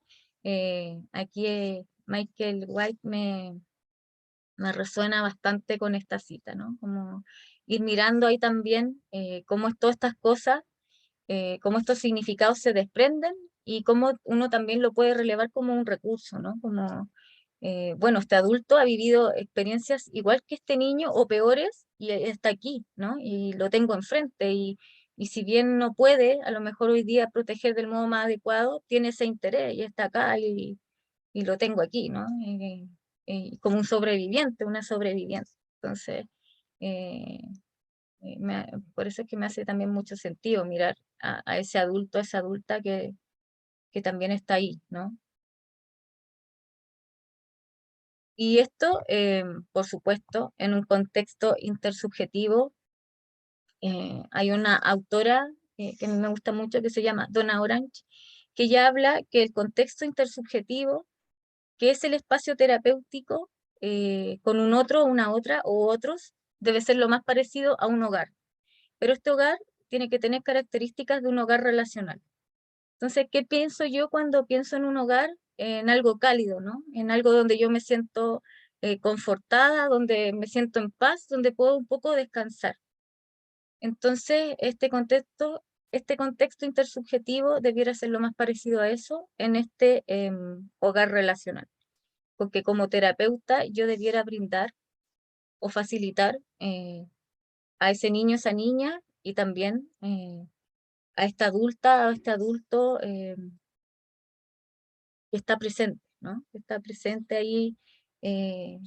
[SPEAKER 2] aquí Michael White me resuena bastante con esta cita, ¿no? Como ir mirando ahí también cómo todas estas cosas, cómo estos significados se desprenden y cómo uno también lo puede relevar como un recurso, ¿no? Como, bueno, este adulto ha vivido experiencias igual que este niño o peores y está aquí, ¿no? Y lo tengo enfrente y si bien no puede a lo mejor hoy día proteger del modo más adecuado, tiene ese interés y está acá y lo tengo aquí, ¿no? Como un sobreviviente, una sobreviviente. Entonces, eh, por eso es que me hace también mucho sentido mirar a ese adulto, a esa adulta que también está ahí, ¿no? Y esto, por supuesto, en un contexto intersubjetivo, hay una autora que a mí me gusta mucho que se llama Donna Orange, que ya habla que el contexto intersubjetivo, que es el espacio terapéutico con un otro, una otra o otros, debe ser lo más parecido a un hogar. Pero este hogar tiene que tener características de un hogar relacional. Entonces, ¿qué pienso yo cuando pienso en un hogar? En algo cálido, ¿no? En algo donde yo me siento confortada, donde me siento en paz, donde puedo un poco descansar. Entonces, este contexto intersubjetivo debiera ser lo más parecido a eso en este hogar relacional, porque como terapeuta yo debiera brindar o facilitar a ese niño, esa niña y también a esta adulta, a este adulto que está presente, ¿no? Que está presente ahí, eh,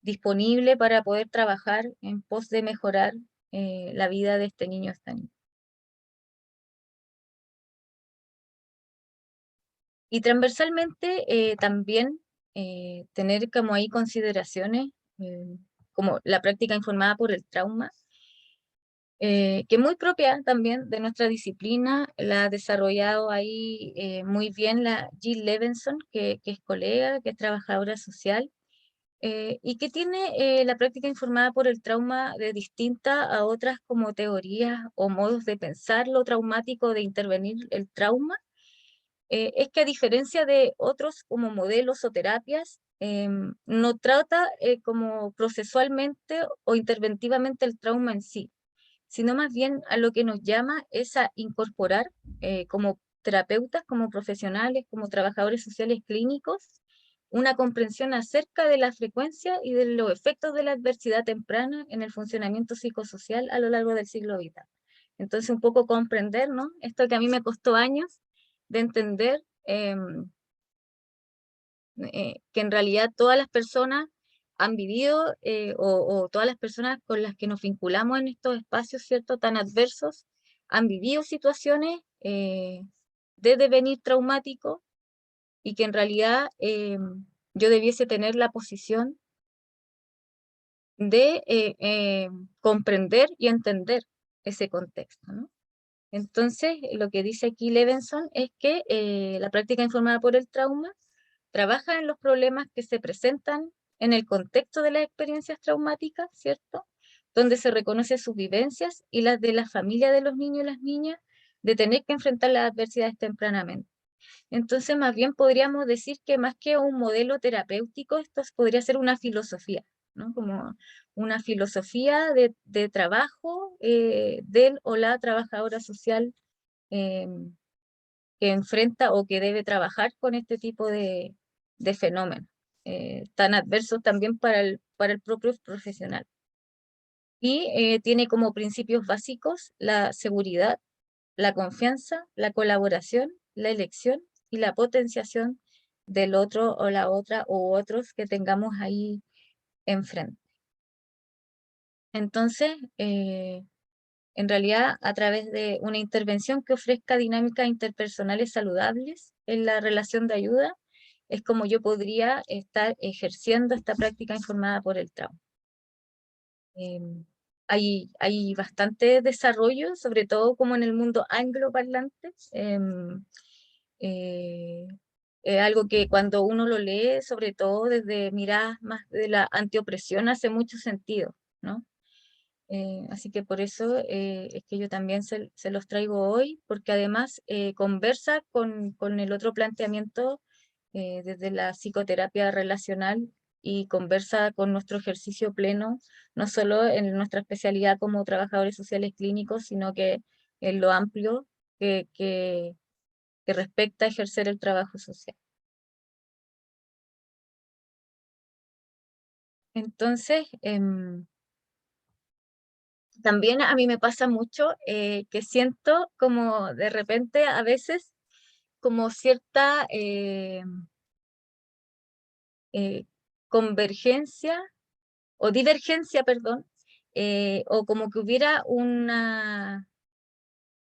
[SPEAKER 2] disponible para poder trabajar en pos de mejorar la vida de este niño o esta niña. Y transversalmente también tener como ahí consideraciones como la práctica informada por el trauma, que es muy propia también de nuestra disciplina, la ha desarrollado ahí muy bien la Jill Levenson, que es colega, que es trabajadora social, y que tiene la práctica informada por el trauma de distinta a otras como teorías o modos de pensar lo traumático, de intervenir el trauma, es que a diferencia de otros como modelos o terapias, no trata como procesualmente o interventivamente el trauma en sí, sino más bien a lo que nos llama es a incorporar como terapeutas, como profesionales, como trabajadores sociales clínicos, una comprensión acerca de la frecuencia y de los efectos de la adversidad temprana en el funcionamiento psicosocial a lo largo del siglo vital. Entonces, un poco comprender, ¿no? Esto que a mí me costó años de entender, que en realidad todas las personas han vivido o todas las personas con las que nos vinculamos en estos espacios, ¿cierto?, tan adversos, han vivido situaciones de devenir traumático y que en realidad yo debiese tener la posición de comprender y entender ese contexto, ¿no? Entonces, lo que dice aquí Levenson es que la práctica informada por el trauma trabaja en los problemas que se presentan en el contexto de las experiencias traumáticas, ¿cierto? Donde se reconoce sus vivencias y las de la familia de los niños y las niñas de tener que enfrentar las adversidades tempranamente. Entonces, más bien podríamos decir que más que un modelo terapéutico, esto podría ser una filosofía, ¿no? Como una filosofía de trabajo del o la trabajadora social que enfrenta o que debe trabajar con este tipo de fenómenos, tan adversos también para el propio profesional. Y tiene como principios básicos la seguridad, la confianza, la colaboración, la elección y la potenciación del otro o la otra u otros que tengamos ahí enfrente. Entonces, en realidad, a través de una intervención que ofrezca dinámicas interpersonales saludables en la relación de ayuda, es como yo podría estar ejerciendo esta práctica informada por el trauma. Hay bastante desarrollo, sobre todo como en el mundo angloparlante. Algo que cuando uno lo lee, sobre todo desde miradas más de la antiopresión, hace mucho sentido, ¿no? Así que por eso es que yo también se los traigo hoy, porque además conversa con el otro planteamiento desde la psicoterapia relacional y conversa con nuestro ejercicio pleno, no solo en nuestra especialidad como trabajadores sociales clínicos, sino que en lo amplio que respecta a ejercer el trabajo social. Entonces, también a mí me pasa mucho que siento como de repente a veces como cierta convergencia o divergencia, perdón, o como que hubiera una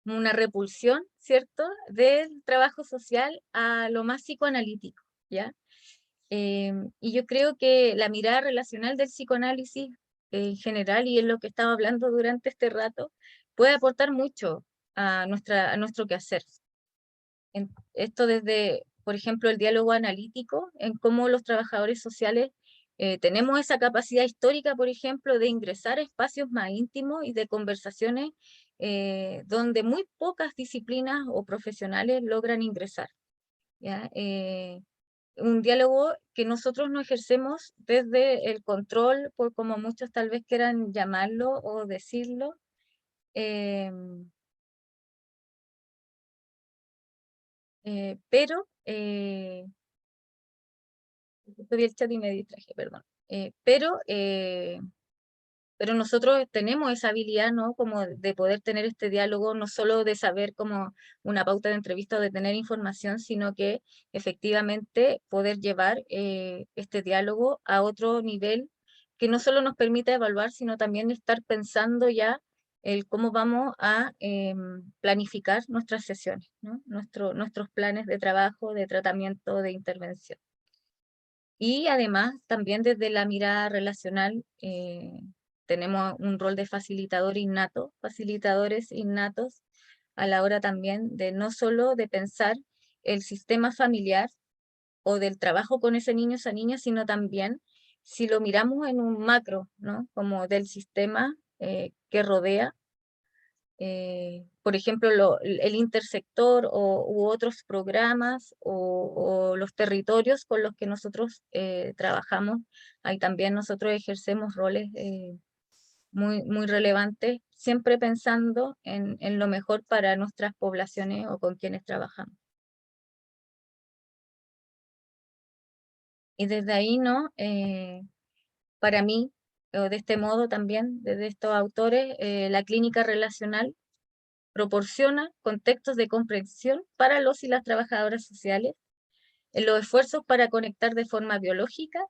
[SPEAKER 2] repulsión, ¿cierto?, del trabajo social a lo más psicoanalítico, ¿ya? Y yo creo que la mirada relacional del psicoanálisis en general, y es lo que estaba hablando durante este rato, puede aportar mucho a nuestro quehacer. Esto desde, por ejemplo, el diálogo analítico, en cómo los trabajadores sociales tenemos esa capacidad histórica, por ejemplo, de ingresar a espacios más íntimos y de conversaciones donde muy pocas disciplinas o profesionales logran ingresar, ¿ya? Un diálogo que nosotros no ejercemos desde el control, por como muchos tal vez quieran llamarlo o decirlo, pero vi el chat y me distraje, perdón. Pero nosotros tenemos esa habilidad, ¿no? Como de poder tener este diálogo, no solo de saber como una pauta de entrevista o de tener información, sino que efectivamente poder llevar este diálogo a otro nivel que no solo nos permita evaluar, sino también estar pensando ya el cómo vamos a planificar nuestras sesiones, ¿no? Nuestros planes de trabajo, de tratamiento, de intervención. Y además, también desde la mirada relacional, tenemos un rol de facilitador innato, facilitadores innatos, a la hora también de no solo de pensar el sistema familiar o del trabajo con ese niño, esa niña, sino también si lo miramos en un macro, ¿no? Como del sistema que rodea por ejemplo, el intersector u otros programas o los territorios con los que nosotros trabajamos, ahí también nosotros ejercemos roles muy relevantes, siempre pensando en lo mejor para nuestras poblaciones o con quienes trabajamos. Y desde ahí, ¿no? Para mí, o de este modo también, desde estos autores, la clínica relacional proporciona contextos de comprensión para los y las trabajadoras sociales en los esfuerzos para conectar de forma biológica,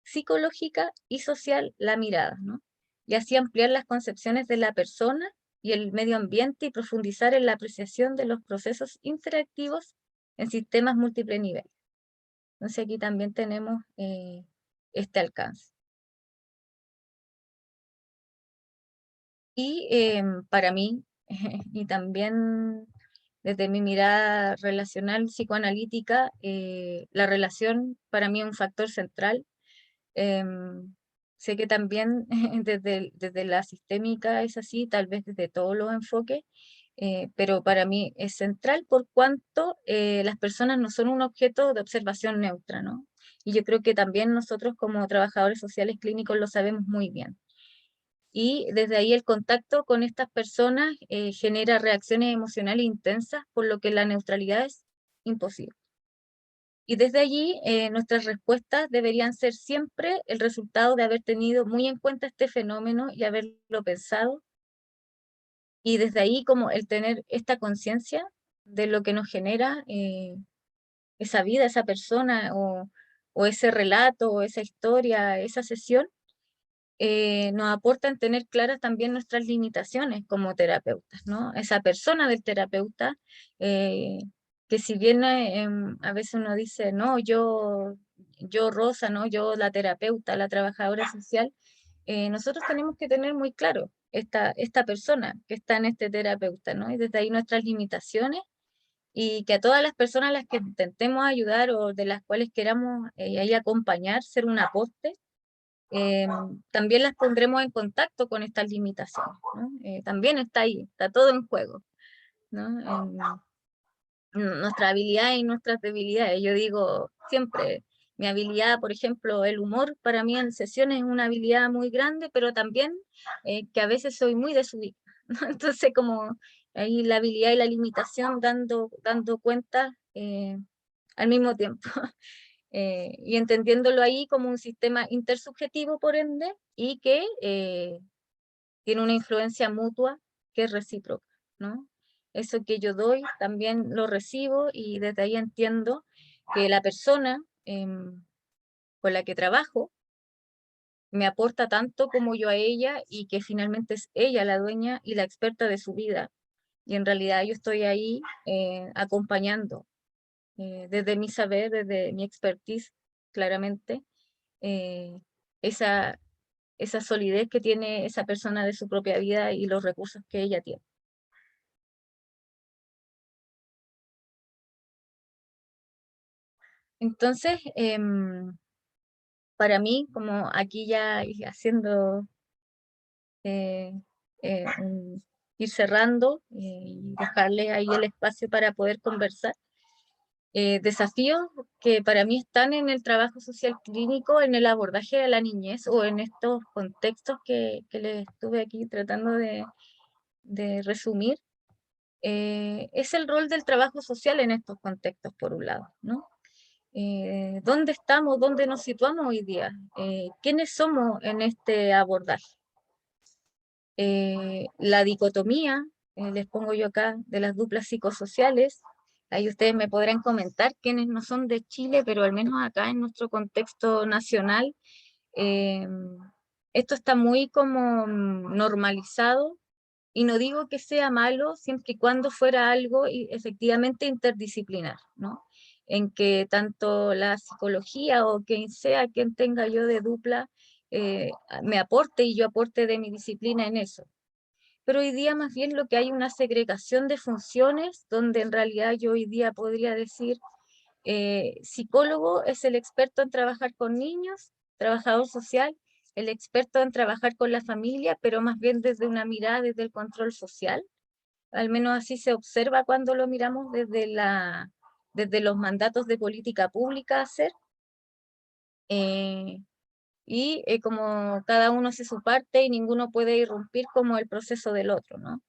[SPEAKER 2] psicológica y social la mirada, ¿no? Y así ampliar las concepciones de la persona y el medio ambiente y profundizar en la apreciación de los procesos interactivos en sistemas múltiples niveles. Entonces aquí también tenemos este alcance. Y para mí, y también desde mi mirada relacional psicoanalítica, la relación para mí es un factor central. Sé que también desde la sistémica es así, tal vez desde todos los enfoques, pero para mí es central por cuanto las personas no son un objeto de observación neutra, ¿no? Y yo creo que también nosotros como trabajadores sociales clínicos lo sabemos muy bien. Y desde ahí el contacto con estas personas genera reacciones emocionales intensas, por lo que la neutralidad es imposible. Y desde allí nuestras respuestas deberían ser siempre el resultado de haber tenido muy en cuenta este fenómeno y haberlo pensado. Y desde ahí como el tener esta conciencia de lo que nos genera esa vida, esa persona o ese relato o esa historia, esa sesión, nos aportan tener claras también nuestras limitaciones como terapeutas, ¿no? Esa persona del terapeuta, eh, que si bien a veces uno dice, no, yo Rosa, ¿no? Yo la terapeuta, la trabajadora social, nosotros tenemos que tener muy claro esta persona que está en este terapeuta, ¿no? Y desde ahí nuestras limitaciones y que a todas las personas a las que intentemos ayudar o de las cuales queramos ahí acompañar, ser un aporte, eh, también las pondremos en contacto con estas limitaciones, ¿no? También está ahí, está todo en juego, ¿no? Nuestras habilidades y nuestras debilidades. Yo digo siempre, mi habilidad, por ejemplo, el humor, para mí en sesiones es una habilidad muy grande, pero también que a veces soy muy desubicada, ¿no? Entonces, como ahí la habilidad y la limitación dando cuenta al mismo tiempo. Y entendiéndolo ahí como un sistema intersubjetivo, por ende, y que tiene una influencia mutua que es recíproca, ¿no? Eso que yo doy también lo recibo y desde ahí entiendo que la persona con la que trabajo me aporta tanto como yo a ella y que finalmente es ella la dueña y la experta de su vida. Y en realidad yo estoy ahí acompañando desde mi saber, desde mi expertise, claramente, eh, esa, esa solidez que tiene esa persona de su propia vida y los recursos que ella tiene. Entonces, para mí, como aquí ya haciendo, eh, ir cerrando y dejarle ahí el espacio para poder conversar, desafíos que para mí están en el trabajo social clínico, en el abordaje de la niñez o en estos contextos que les estuve aquí tratando de resumir, es el rol del trabajo social en estos contextos, por un lado, ¿no? ¿Dónde estamos, dónde nos situamos hoy día? ¿Quiénes somos en este abordaje? La dicotomía, les pongo yo acá, de las duplas psicosociales, ahí ustedes me podrán comentar quienes no son de Chile, pero al menos acá en nuestro contexto nacional, eh, esto está muy como normalizado, y no digo que sea malo siempre y cuando fuera algo efectivamente interdisciplinar, ¿no? En que tanto la psicología o quien sea quien tenga yo de dupla me aporte y yo aporte de mi disciplina en eso. Pero hoy día más bien lo que hay una segregación de funciones donde en realidad yo hoy día podría decir psicólogo es el experto en trabajar con niños, trabajador social, el experto en trabajar con la familia, pero más bien desde una mirada desde el control social. Al menos así se observa cuando lo miramos desde los mandatos de política pública a hacer. Eh, como cada uno hace su parte y ninguno puede irrumpir como el proceso del otro, ¿no?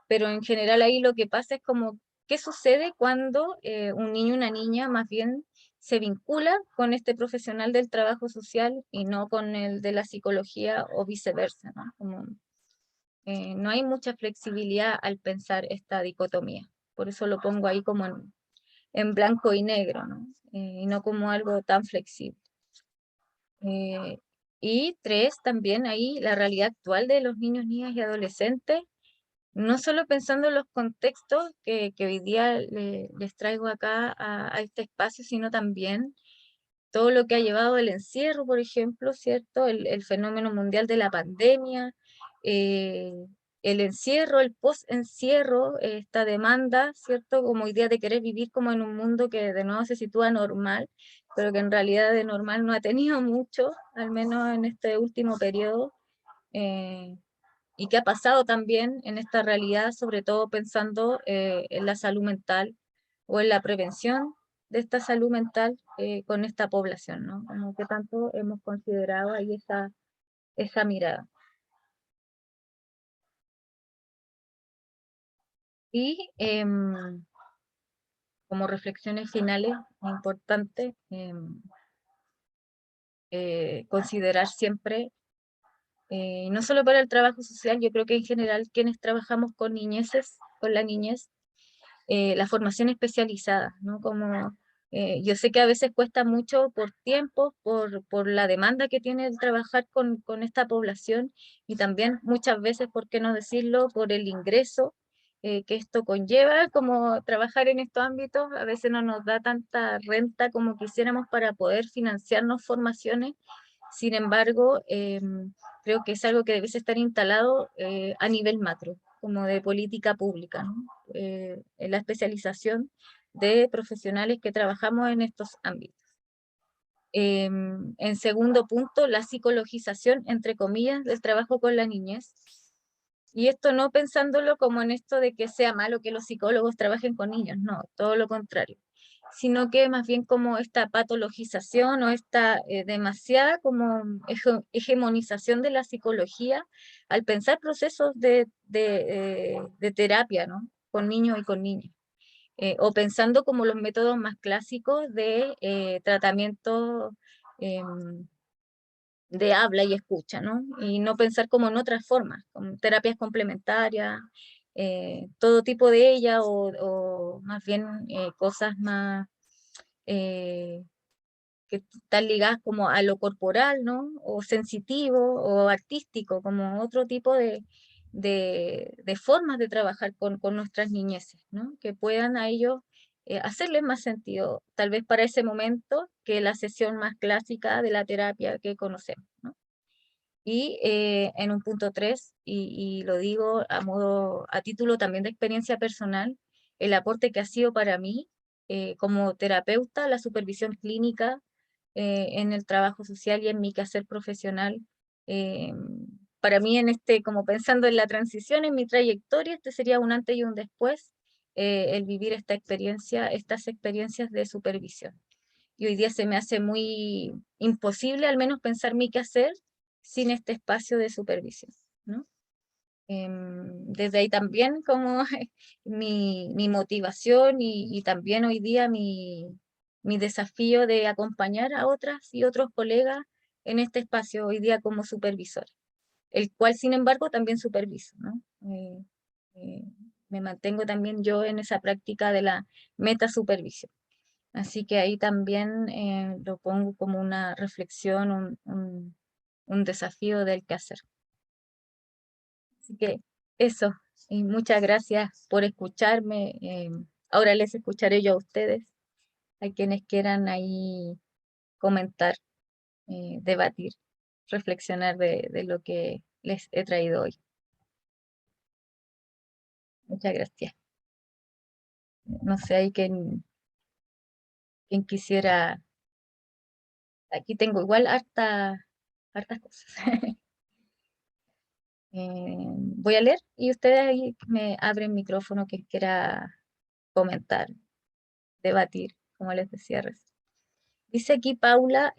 [SPEAKER 2] Pero en general ahí lo que pasa es como, ¿qué sucede cuando un niño o una niña más bien se vincula con este profesional del trabajo social y no con el de la psicología o viceversa, ¿no? Como, no hay mucha flexibilidad al pensar esta dicotomía. Por eso lo pongo ahí como en blanco y negro, ¿no? Y no como algo tan flexible. Y tres, también ahí la realidad actual de los niños, niñas y adolescentes no solo pensando en los contextos que hoy día les traigo acá a este espacio, sino también todo lo que ha llevado el encierro, por ejemplo, ¿cierto? El fenómeno mundial de la pandemia, eh, el encierro, el post-encierro, esta demanda, ¿cierto? Como idea de querer vivir como en un mundo que de nuevo se sitúa normal, pero que en realidad de normal no ha tenido mucho, al menos en este último periodo. eh, y qué ha pasado también en esta realidad, sobre todo pensando en la salud mental o en la prevención de esta salud mental con esta población, ¿no? Como que tanto hemos considerado ahí esa mirada. Y como reflexiones finales, es importante considerar siempre, no solo para el trabajo social, yo creo que en general quienes trabajamos con niñeces, con la niñez, la formación especializada, ¿no? Como yo sé que a veces cuesta mucho por tiempo, por la demanda que tiene el trabajar con esta población y también muchas veces, por qué no decirlo, por el ingreso que esto conlleva, como trabajar en estos ámbitos, a veces no nos da tanta renta como quisiéramos para poder financiarnos formaciones. Sin embargo, creo que es algo que debe estar instalado a nivel macro, como de política pública, ¿no? En la especialización de profesionales que trabajamos en estos ámbitos. En segundo punto, la psicologización, entre comillas, del trabajo con la niñez. Y esto no pensándolo como en esto de que sea malo que los psicólogos trabajen con niños, no, todo lo contrario, sino que más bien como esta patologización o esta demasiada como hegemonización de la psicología al pensar procesos de terapia, ¿no? Con niños y con niñas. O pensando como los métodos más clásicos de tratamiento de habla y escucha, ¿no? Y no pensar como en otras formas, como terapias complementarias, todo tipo de ellas, o más bien cosas más eh, que están ligadas como a lo corporal, ¿no? O sensitivo o artístico, como otro tipo de formas de trabajar con nuestras niñeces, ¿no? Que puedan a ellos hacerles más sentido, tal vez para ese momento, que la sesión más clásica de la terapia que conocemos, ¿no? Y en un punto 3, y lo digo a título también de experiencia personal, el aporte que ha sido para mí como terapeuta, la supervisión clínica en el trabajo social y en mi quehacer profesional. eh, para mí como pensando en la transición, en mi trayectoria, este sería un antes y un después, el vivir estas experiencias de supervisión. Y hoy día se me hace muy imposible al menos pensar mi quehacer sin este espacio de supervisión, ¿no? Desde ahí también como mi motivación y también hoy día mi desafío de acompañar a otras y otros colegas en este espacio hoy día como supervisor, el cual sin embargo también superviso, ¿no? Eh, Me mantengo también yo en esa práctica de la metasupervisión. Así que ahí también lo pongo como una reflexión, un desafío del quehacer. Así que eso, y muchas gracias por escucharme. Ahora les escucharé yo a ustedes, a quienes quieran ahí comentar, debatir, reflexionar de lo que les he traído hoy. Muchas gracias. No sé, hay quien quisiera, aquí tengo igual hartas cosas. Voy a leer y ustedes ahí me abren micrófono que quiera comentar, debatir, como les decía recién. Dice aquí Paula,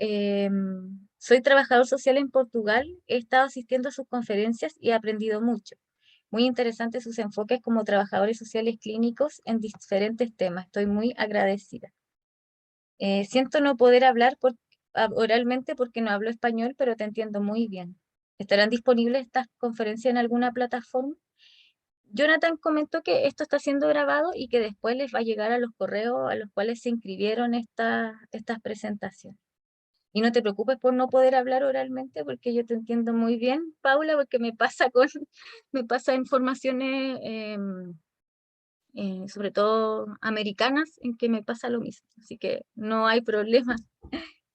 [SPEAKER 2] soy trabajador social en Portugal, he estado asistiendo a sus conferencias y he aprendido mucho. Muy interesantes sus enfoques como trabajadores sociales clínicos en diferentes temas. Estoy muy agradecida. Siento no poder hablar oralmente porque no hablo español, pero te entiendo muy bien. ¿Estarán disponibles estas conferencias en alguna plataforma? Jonathan comentó que esto está siendo grabado y que después les va a llegar a los correos a los cuales se inscribieron estas presentaciones. Y no te preocupes por no poder hablar oralmente, porque yo te entiendo muy bien, Paula, porque me pasa me pasa informaciones, sobre todo americanas, en que me pasa lo mismo. Así que no hay problema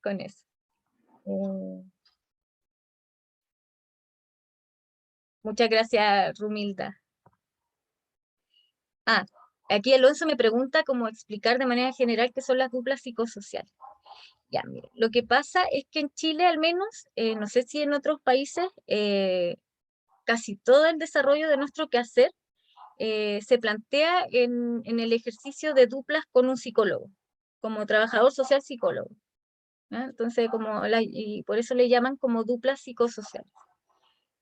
[SPEAKER 2] con eso. Muchas gracias, Rumilda. Ah, aquí Alonso me pregunta cómo explicar de manera general qué son las duplas psicosociales. Ya, mire, lo que pasa es que en Chile al menos, no sé si en otros países, casi todo el desarrollo de nuestro quehacer se plantea en el ejercicio de duplas con un psicólogo, como trabajador social psicólogo. ¿Ya? Entonces, y por eso le llaman como duplas psicosociales.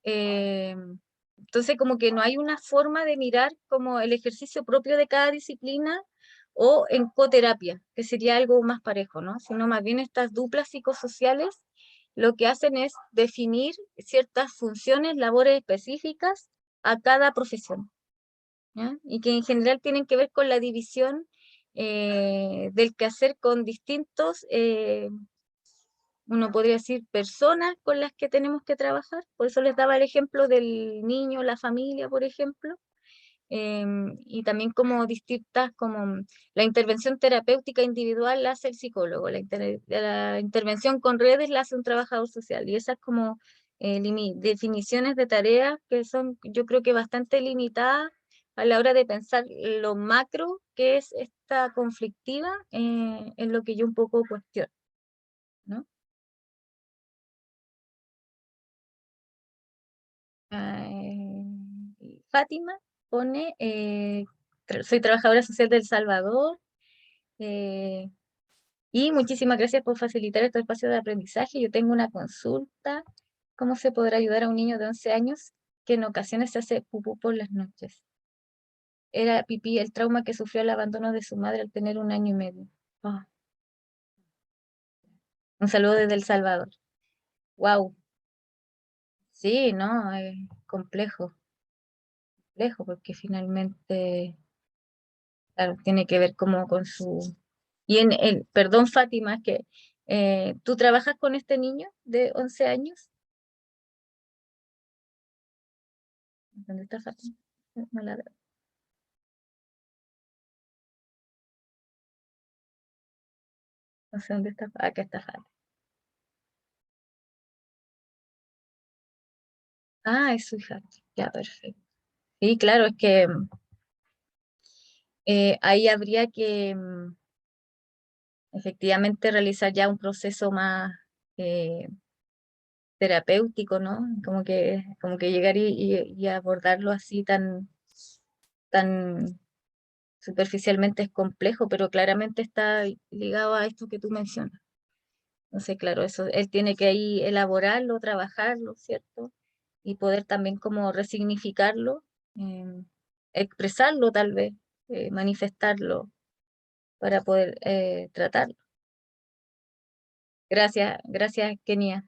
[SPEAKER 2] Eh, entonces, como que no hay una forma de mirar como el ejercicio propio de cada disciplina o en coterapia, que sería algo más parejo, ¿no? Sino más bien estas duplas psicosociales lo que hacen es definir ciertas funciones, labores específicas a cada profesión, ¿ya? Y que en general tienen que ver con la división del quehacer con distintos uno podría decir, personas con las que tenemos que trabajar. Por eso les daba el ejemplo del niño, la familia, por ejemplo. Y también como distintas, como la intervención terapéutica individual la hace el psicólogo, la intervención con redes la hace un trabajador social. Y esas como definiciones de tareas que son, yo creo que bastante limitadas a la hora de pensar lo macro que es esta conflictiva, es lo que yo un poco cuestiono, ¿no? Eh, Fátima pone, soy trabajadora social de El Salvador, eh, y muchísimas gracias por facilitar este espacio de aprendizaje. Yo tengo una consulta. ¿Cómo se podrá ayudar a un niño de 11 años que en ocasiones se hace pupú por las noches? Era pipí el trauma que sufrió el abandono de su madre al tener 1 año y medio. Ah, un saludo desde El Salvador. Wow, sí, no, es complejo, complejo, porque finalmente, claro, tiene que ver como con su... Y perdón Fátima, es que ¿tú trabajas con este niño de 11 años? ¿Dónde está Fátima? No la veo. No sé dónde está. Acá está Fátima. Ah, es su hija. Ya, perfecto. Sí, claro, es que ahí habría que efectivamente realizar ya un proceso más eh, terapéutico, ¿no? Como que llegar y abordarlo así tan superficialmente es complejo, pero claramente está ligado a esto que tú mencionas. Entonces, claro, eso él tiene que ahí elaborarlo, trabajarlo, ¿cierto? Y poder también como resignificarlo, eh, expresarlo tal vez, manifestarlo para poder tratarlo. Gracias, gracias, Kenia.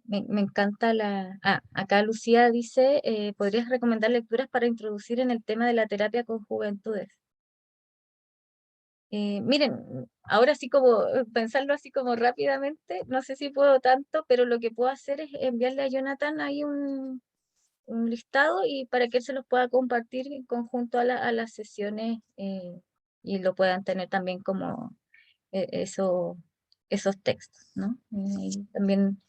[SPEAKER 2] Me encanta acá Lucía dice, ¿podrías recomendar lecturas para introducir en el tema de la terapia con juventudes? Miren, ahora sí como pensarlo así como rápidamente, no sé si puedo tanto, pero lo que puedo hacer es enviarle a Jonathan ahí un listado y para que él se los pueda compartir en conjunto a las sesiones, y lo puedan tener también como eso, esos textos, ¿no? Y también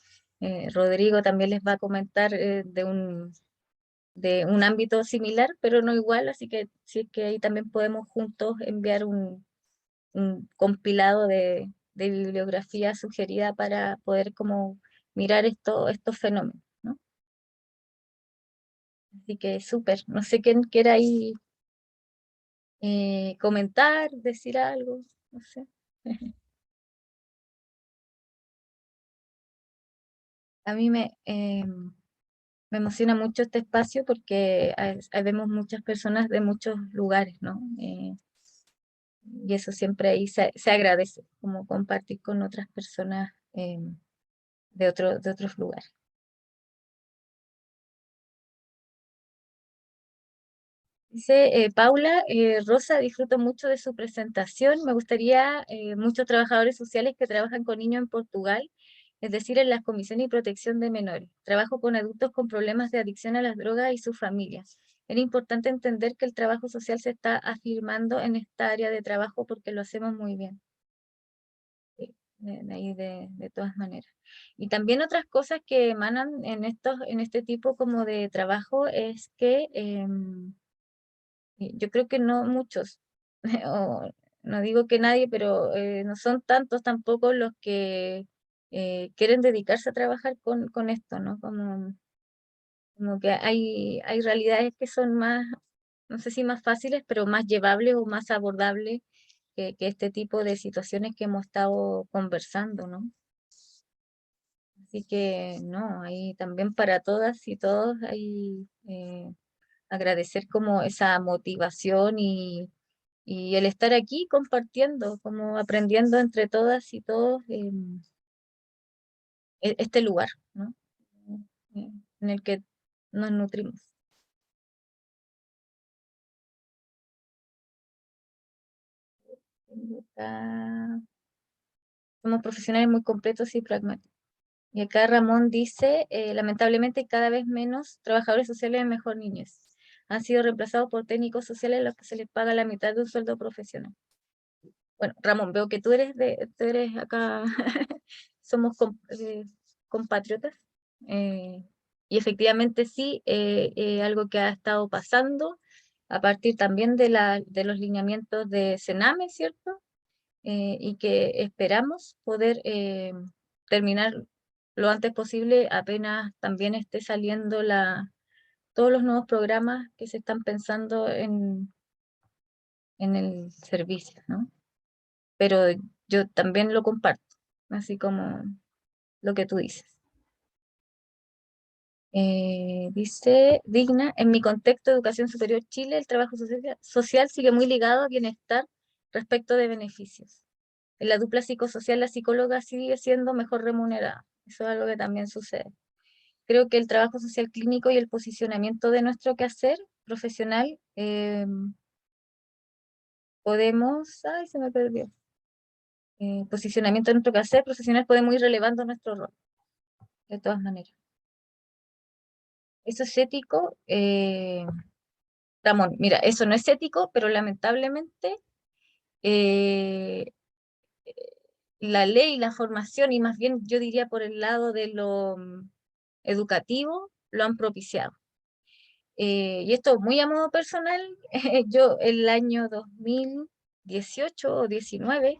[SPEAKER 2] Rodrigo también les va a comentar de un ámbito similar, pero no igual, así que sí es que ahí también podemos juntos enviar un compilado de bibliografía sugerida para poder como mirar estos fenómenos, ¿no? Así que súper, no sé quién quiera ahí comentar, decir algo, no sé. A mí me emociona mucho este espacio porque vemos muchas personas de muchos lugares, ¿no? Y eso siempre ahí se agradece, como compartir con otras personas de otros lugares. Dice Paula, Rosa, disfruto mucho de su presentación. Me gustaría muchos trabajadores sociales que trabajan con niños en Portugal, es decir, en las comisiones y protección de menores. Trabajo con adultos con problemas de adicción a las drogas y sus familias. Era importante entender que el trabajo social se está afirmando en esta área de trabajo porque lo hacemos muy bien. Ahí de todas maneras. Y también otras cosas que emanan en este tipo como de trabajo es que yo creo que no muchos, o no digo que nadie, pero no son tantos tampoco los que quieren dedicarse a trabajar con esto, ¿no? Como que hay realidades que son más, no sé si más fáciles, pero más llevables o más abordables que este tipo de situaciones que hemos estado conversando, ¿no? Así que no, ahí también para todas y todos hay agradecer como esa motivación y el estar aquí compartiendo, como aprendiendo entre todas y todos este lugar, ¿no? En el que nos nutrimos. Tengo acá, somos profesionales muy completos y pragmáticos. Y acá Ramón dice, lamentablemente cada vez menos trabajadores sociales en mejor niñez. Han sido reemplazados por técnicos sociales a los que se les paga la mitad de un sueldo profesional. Bueno, Ramón, veo que tú eres acá, somos compatriotas. eh, y efectivamente sí, algo que ha estado pasando a partir también de los lineamientos de Sename, ¿cierto? Y que esperamos poder terminar lo antes posible, apenas también esté saliendo todos los nuevos programas que se están pensando en el servicio, ¿no? Pero yo también lo comparto, así como lo que tú dices. Dice Digna, en mi contexto de educación superior Chile, el trabajo social sigue muy ligado a bienestar respecto de beneficios. En la dupla psicosocial, la psicóloga sigue siendo mejor remunerada. Eso es algo que también sucede. Creo que el trabajo social clínico y el posicionamiento de nuestro quehacer profesional podemos, ay, se me perdió. Posicionamiento de nuestro quehacer profesional podemos ir relevando nuestro rol, de todas maneras. Eso es ético. Ramón, mira, eso no es ético, pero lamentablemente eh, la ley, la formación, y más bien yo diría por el lado de lo educativo, lo han propiciado. Y esto muy a modo personal, yo el año 2018 o 19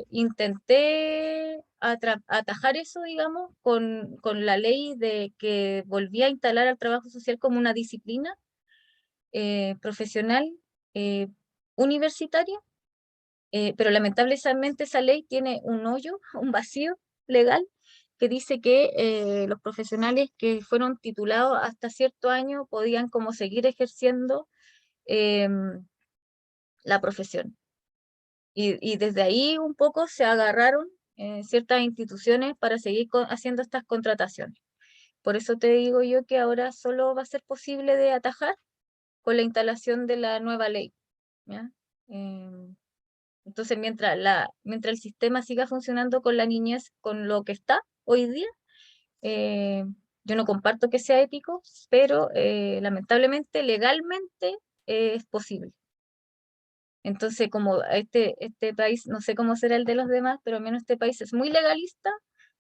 [SPEAKER 2] intenté atajar eso, digamos, con la ley de que volvía a instalar al trabajo social como una disciplina profesional eh, universitaria, pero lamentablemente esa ley tiene un hoyo, un vacío legal que dice que los profesionales que fueron titulados hasta cierto año podían como seguir ejerciendo la profesión. Y desde ahí un poco se agarraron ciertas instituciones para seguir haciendo estas contrataciones. Por eso te digo yo que ahora solo va a ser posible de atajar con la instalación de la nueva ley, ¿ya? Entonces, mientras el sistema siga funcionando con la niñez, con lo que está hoy día, eh, yo no comparto que sea ético, pero lamentablemente, legalmente, es posible. Entonces, como este país, no sé cómo será el de los demás, pero al menos este país es muy legalista,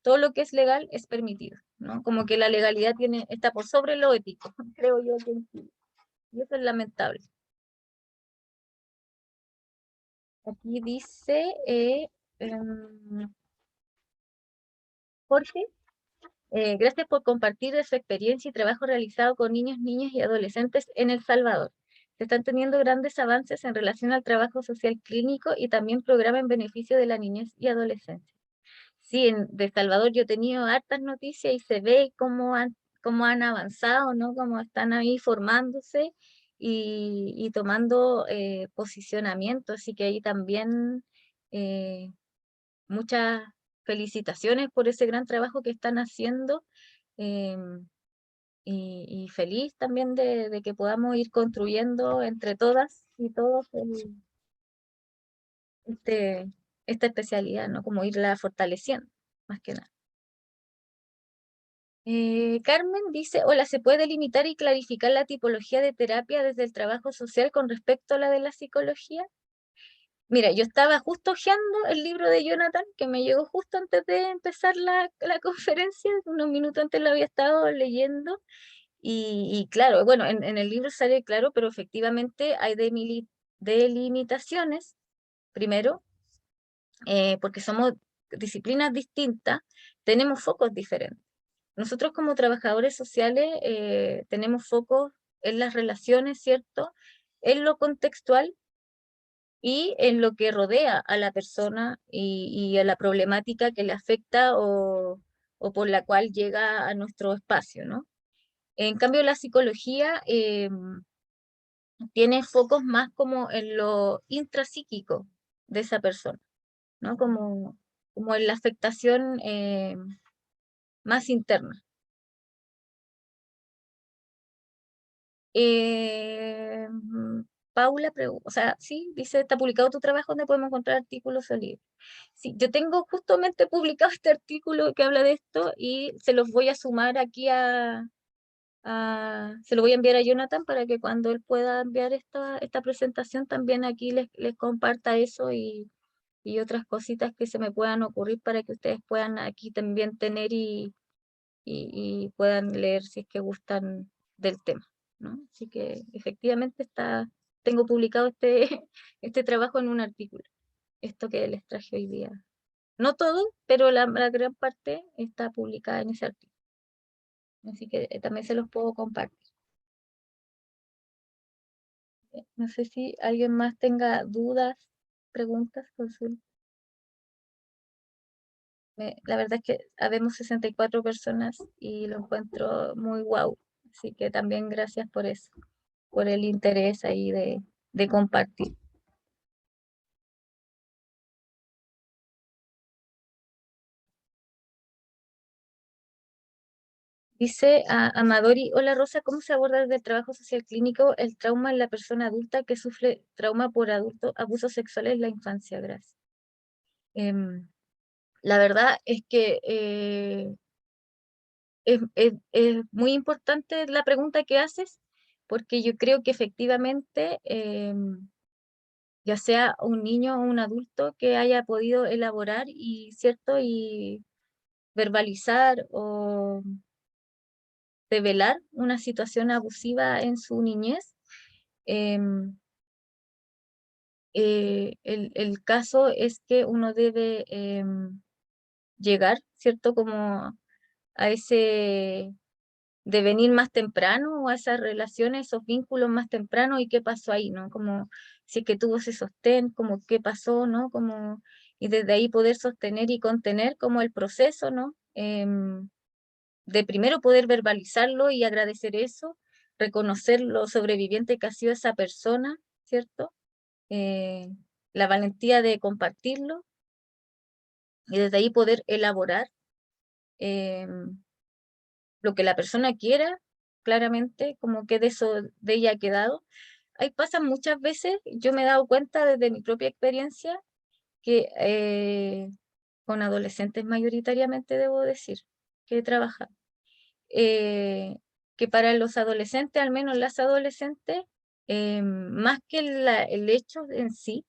[SPEAKER 2] todo lo que es legal es permitido, ¿no? Como que la legalidad está por sobre lo ético, creo yo que en Chile. Y eso es lamentable. Aquí dice Jorge, gracias por compartir de su experiencia y trabajo realizado con niños, niñas y adolescentes en El Salvador. Se están teniendo grandes avances en relación al trabajo social clínico y también programa en beneficio de la niñez y adolescencia. Sí, de Salvador yo he tenido hartas noticias y se ve cómo han avanzado, ¿no? Cómo están ahí formándose y tomando posicionamiento. Así que ahí también eh, muchas felicitaciones por ese gran trabajo que están haciendo. em, y feliz también de que podamos ir construyendo entre todas y todos este, esta especialidad, ¿no? Como irla fortaleciendo, más que nada. Carmen dice, hola, ¿se puede delimitar y clarificar la tipología de terapia desde el trabajo social con respecto a la de la psicología? Mira, yo estaba justo hojeando el libro de Jonathan, que me llegó justo antes de empezar la conferencia, unos minutos antes lo había estado leyendo, y claro, bueno, en el libro sale claro, pero efectivamente hay delimitaciones, primero, porque somos disciplinas distintas, tenemos focos diferentes. Nosotros como trabajadores sociales tenemos focos en las relaciones, ¿cierto? En lo contextual y en lo que rodea a la persona y a la problemática que le afecta o por la cual llega a nuestro espacio, ¿no? En cambio, la psicología tiene focos más como en lo intrapsíquico de esa persona, ¿no? Como en la afectación más interna. Eh, Paula, o sea, sí, dice, ¿está publicado tu trabajo donde podemos encontrar artículos o libros? Sí, yo tengo justamente publicado este artículo que habla de esto y se los voy a sumar aquí se lo voy a enviar a Jonathan para que cuando él pueda enviar esta presentación también aquí les comparta eso y otras cositas que se me puedan ocurrir para que ustedes puedan aquí también tener y puedan leer si es que gustan del tema, ¿no? Así que efectivamente tengo publicado este trabajo en un artículo, esto que les traje hoy día. No todo, pero la gran parte está publicada en ese artículo. Así que también se los puedo compartir. No sé si alguien más tenga dudas, preguntas, consultas. La verdad es que habemos 64 personas y lo encuentro muy guau. Así que también gracias por eso, por el interés ahí de compartir. Dice a Amadori, hola Rosa, ¿cómo se aborda desde el trabajo social clínico el trauma en la persona adulta que sufre trauma por abusos sexuales en la infancia? Gracias. La verdad es que es muy importante la pregunta que haces, porque yo creo que efectivamente, ya sea un niño o un adulto que haya podido elaborar y, ¿cierto? Y verbalizar o develar una situación abusiva en su niñez, em, el caso es que uno debe llegar, ¿cierto? Como a ese de venir más temprano o a esas relaciones, esos vínculos más temprano y qué pasó ahí, ¿no? Como si es que tuvo ese sostén, como qué pasó, ¿no? Como, y desde ahí poder sostener y contener como el proceso, ¿no? De primero poder verbalizarlo y agradecer eso, reconocer lo sobreviviente que ha sido esa persona, ¿cierto? Eh, la valentía de compartirlo y desde ahí poder elaborar lo que la persona quiera, claramente, como que de eso de ella ha quedado. Ahí pasa muchas veces, yo me he dado cuenta desde mi propia experiencia que con adolescentes mayoritariamente debo decir que he trabajado, eh, que para los adolescentes, al menos las adolescentes, más que el hecho en sí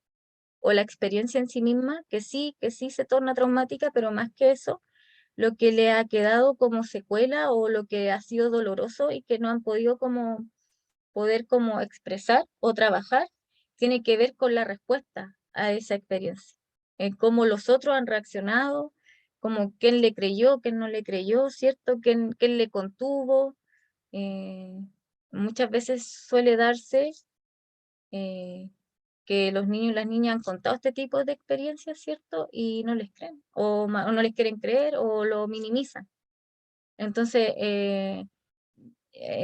[SPEAKER 2] o la experiencia en sí misma, que sí se torna traumática, pero más que eso, lo que le ha quedado como secuela o lo que ha sido doloroso y que no han podido como poder como expresar o trabajar, tiene que ver con la respuesta a esa experiencia, en cómo los otros han reaccionado, como quién le creyó, quién no le creyó, ¿cierto? Quién le contuvo. eh, Muchas veces suele darse eh, que los niños y las niñas han contado este tipo de experiencias, ¿cierto? Y no les creen, o no les quieren creer, o lo minimizan. Entonces, en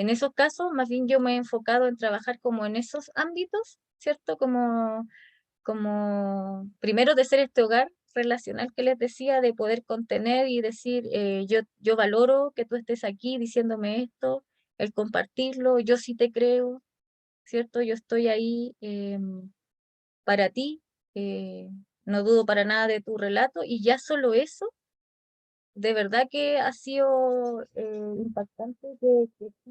[SPEAKER 2] esos casos, más bien yo me he enfocado en trabajar como en esos ámbitos, ¿cierto? Como primero de ser este hogar relacional que les decía, de poder contener y decir, yo valoro que tú estés aquí diciéndome esto, el compartirlo, yo sí te creo, ¿cierto? Yo estoy ahí para ti, no dudo para nada de tu relato, y ya solo eso, de verdad que ha sido impactante, que sí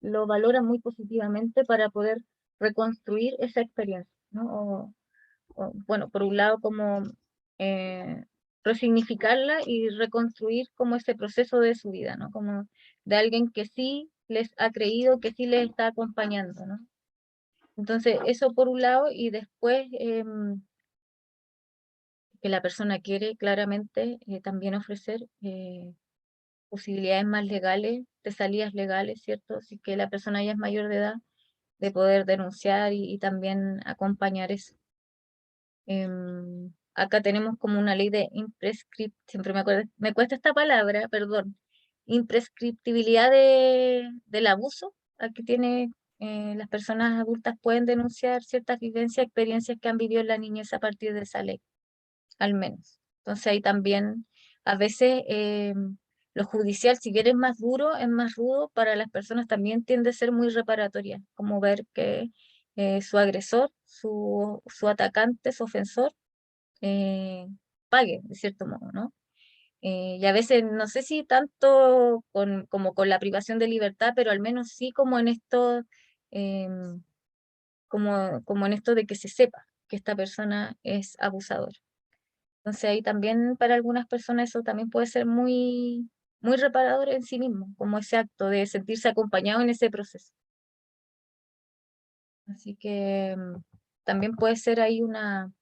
[SPEAKER 2] lo valoran muy positivamente para poder reconstruir esa experiencia, ¿no? Bueno, por un lado como eh, resignificarla y reconstruir como ese proceso de su vida, ¿no? Como de alguien que sí les ha creído, que sí les está acompañando, ¿no? Entonces, eso por un lado, y después que la persona quiere claramente también ofrecer posibilidades más legales, de salidas legales, ¿cierto? Si que la persona ya es mayor de edad, de poder denunciar y también acompañar eso. Acá tenemos como una ley de siempre me cuesta esta palabra, perdón, imprescriptibilidad del abuso. Aquí tiene, las personas adultas pueden denunciar ciertas vivencias, experiencias que han vivido en la niñez a partir de esa ley, al menos. Entonces ahí también, a veces, lo judicial, si bien es más duro, es más rudo, para las personas también tiende a ser muy reparatoria, como ver que su agresor, su atacante, su ofensor, eh, pague, de cierto modo, ¿no? Y a veces, no sé si tanto como con la privación de libertad, pero al menos sí como en esto, como en esto de que se sepa que esta persona es abusadora. Entonces ahí también para algunas personas eso también puede ser muy, muy reparador en sí mismo, como ese acto de sentirse acompañado en ese proceso. Así que también puede ser ahí una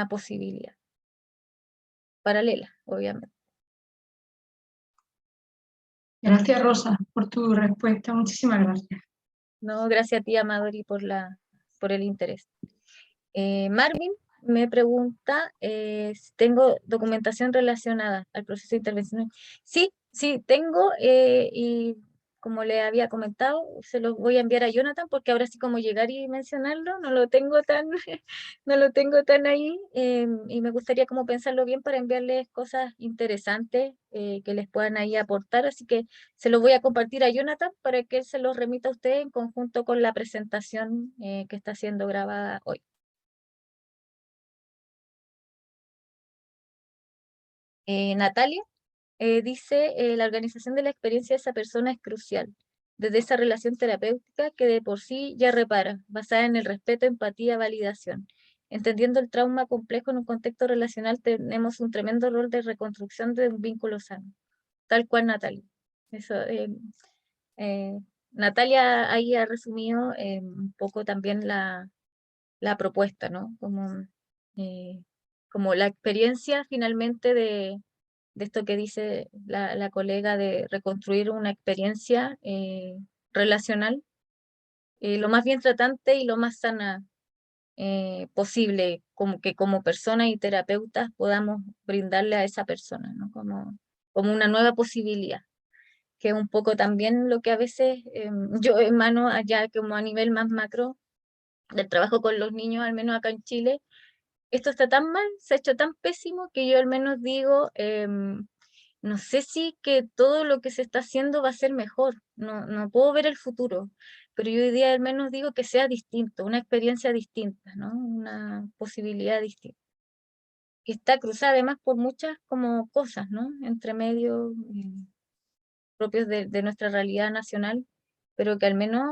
[SPEAKER 2] posibilidad paralela, obviamente.
[SPEAKER 3] Gracias, Rosa, por tu respuesta. Muchísimas gracias.
[SPEAKER 2] No, gracias a ti, Amadori, por el interés. Marvin me pregunta si tengo documentación relacionada al proceso de intervención. Sí, sí, tengo, y como le había comentado, se los voy a enviar a Jonathan, porque ahora sí como llegar y mencionarlo, no lo tengo tan, no lo tengo tan ahí, y me gustaría como pensarlo bien para enviarles cosas interesantes que les puedan ahí aportar, así que se los voy a compartir a Jonathan para que él se los remita a ustedes en conjunto con la presentación que está siendo grabada hoy. Natalia dice, la organización de la experiencia de esa persona es crucial, desde esa relación terapéutica que de por sí ya repara, basada en el respeto, empatía, validación. Entendiendo el trauma complejo en un contexto relacional, tenemos un tremendo rol de reconstrucción de un vínculo sano, tal cual Natalia. Eso, eh, Natalia ahí ha resumido un poco también la propuesta, ¿no? Eh, como la experiencia finalmente de esto que dice la colega de reconstruir una experiencia relacional, lo más bien tratante y lo más sana posible, como que como personas y terapeutas podamos brindarle a esa persona, ¿no? Como una nueva posibilidad, que es un poco también lo que a veces yo emano allá como a nivel más macro del trabajo con los niños, al menos acá en Chile. Esto está tan mal, se ha hecho tan pésimo que yo al menos digo, no sé si que todo lo que se está haciendo va a ser mejor, no puedo ver el futuro, pero yo hoy día al menos digo que sea distinto, una experiencia distinta, ¿no? Una posibilidad distinta. Que está cruzada además por muchas como cosas, ¿no? Entre medio propios de nuestra realidad nacional, pero que al menos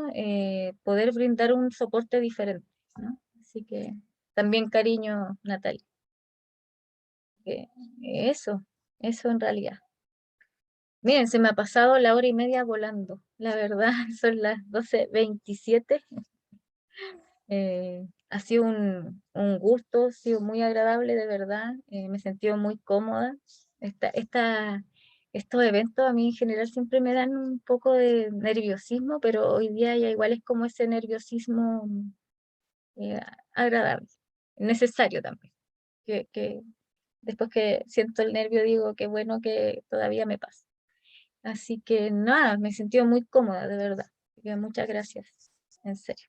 [SPEAKER 2] poder brindar un soporte diferente, ¿no? Así que también cariño, Natalia. Que eso en realidad. Miren, se me ha pasado la hora y media volando, la verdad, son las 12:27. Ha sido un gusto, ha sido muy agradable, de verdad, me he sentido muy cómoda. Estos eventos a mí en general siempre me dan un poco de nerviosismo, pero hoy día ya igual es como ese nerviosismo eh, agradable, necesario también, que después que siento el nervio digo que bueno que todavía me pasa. Así que nada, me he sentido muy cómoda, de verdad. Así que muchas gracias, en serio.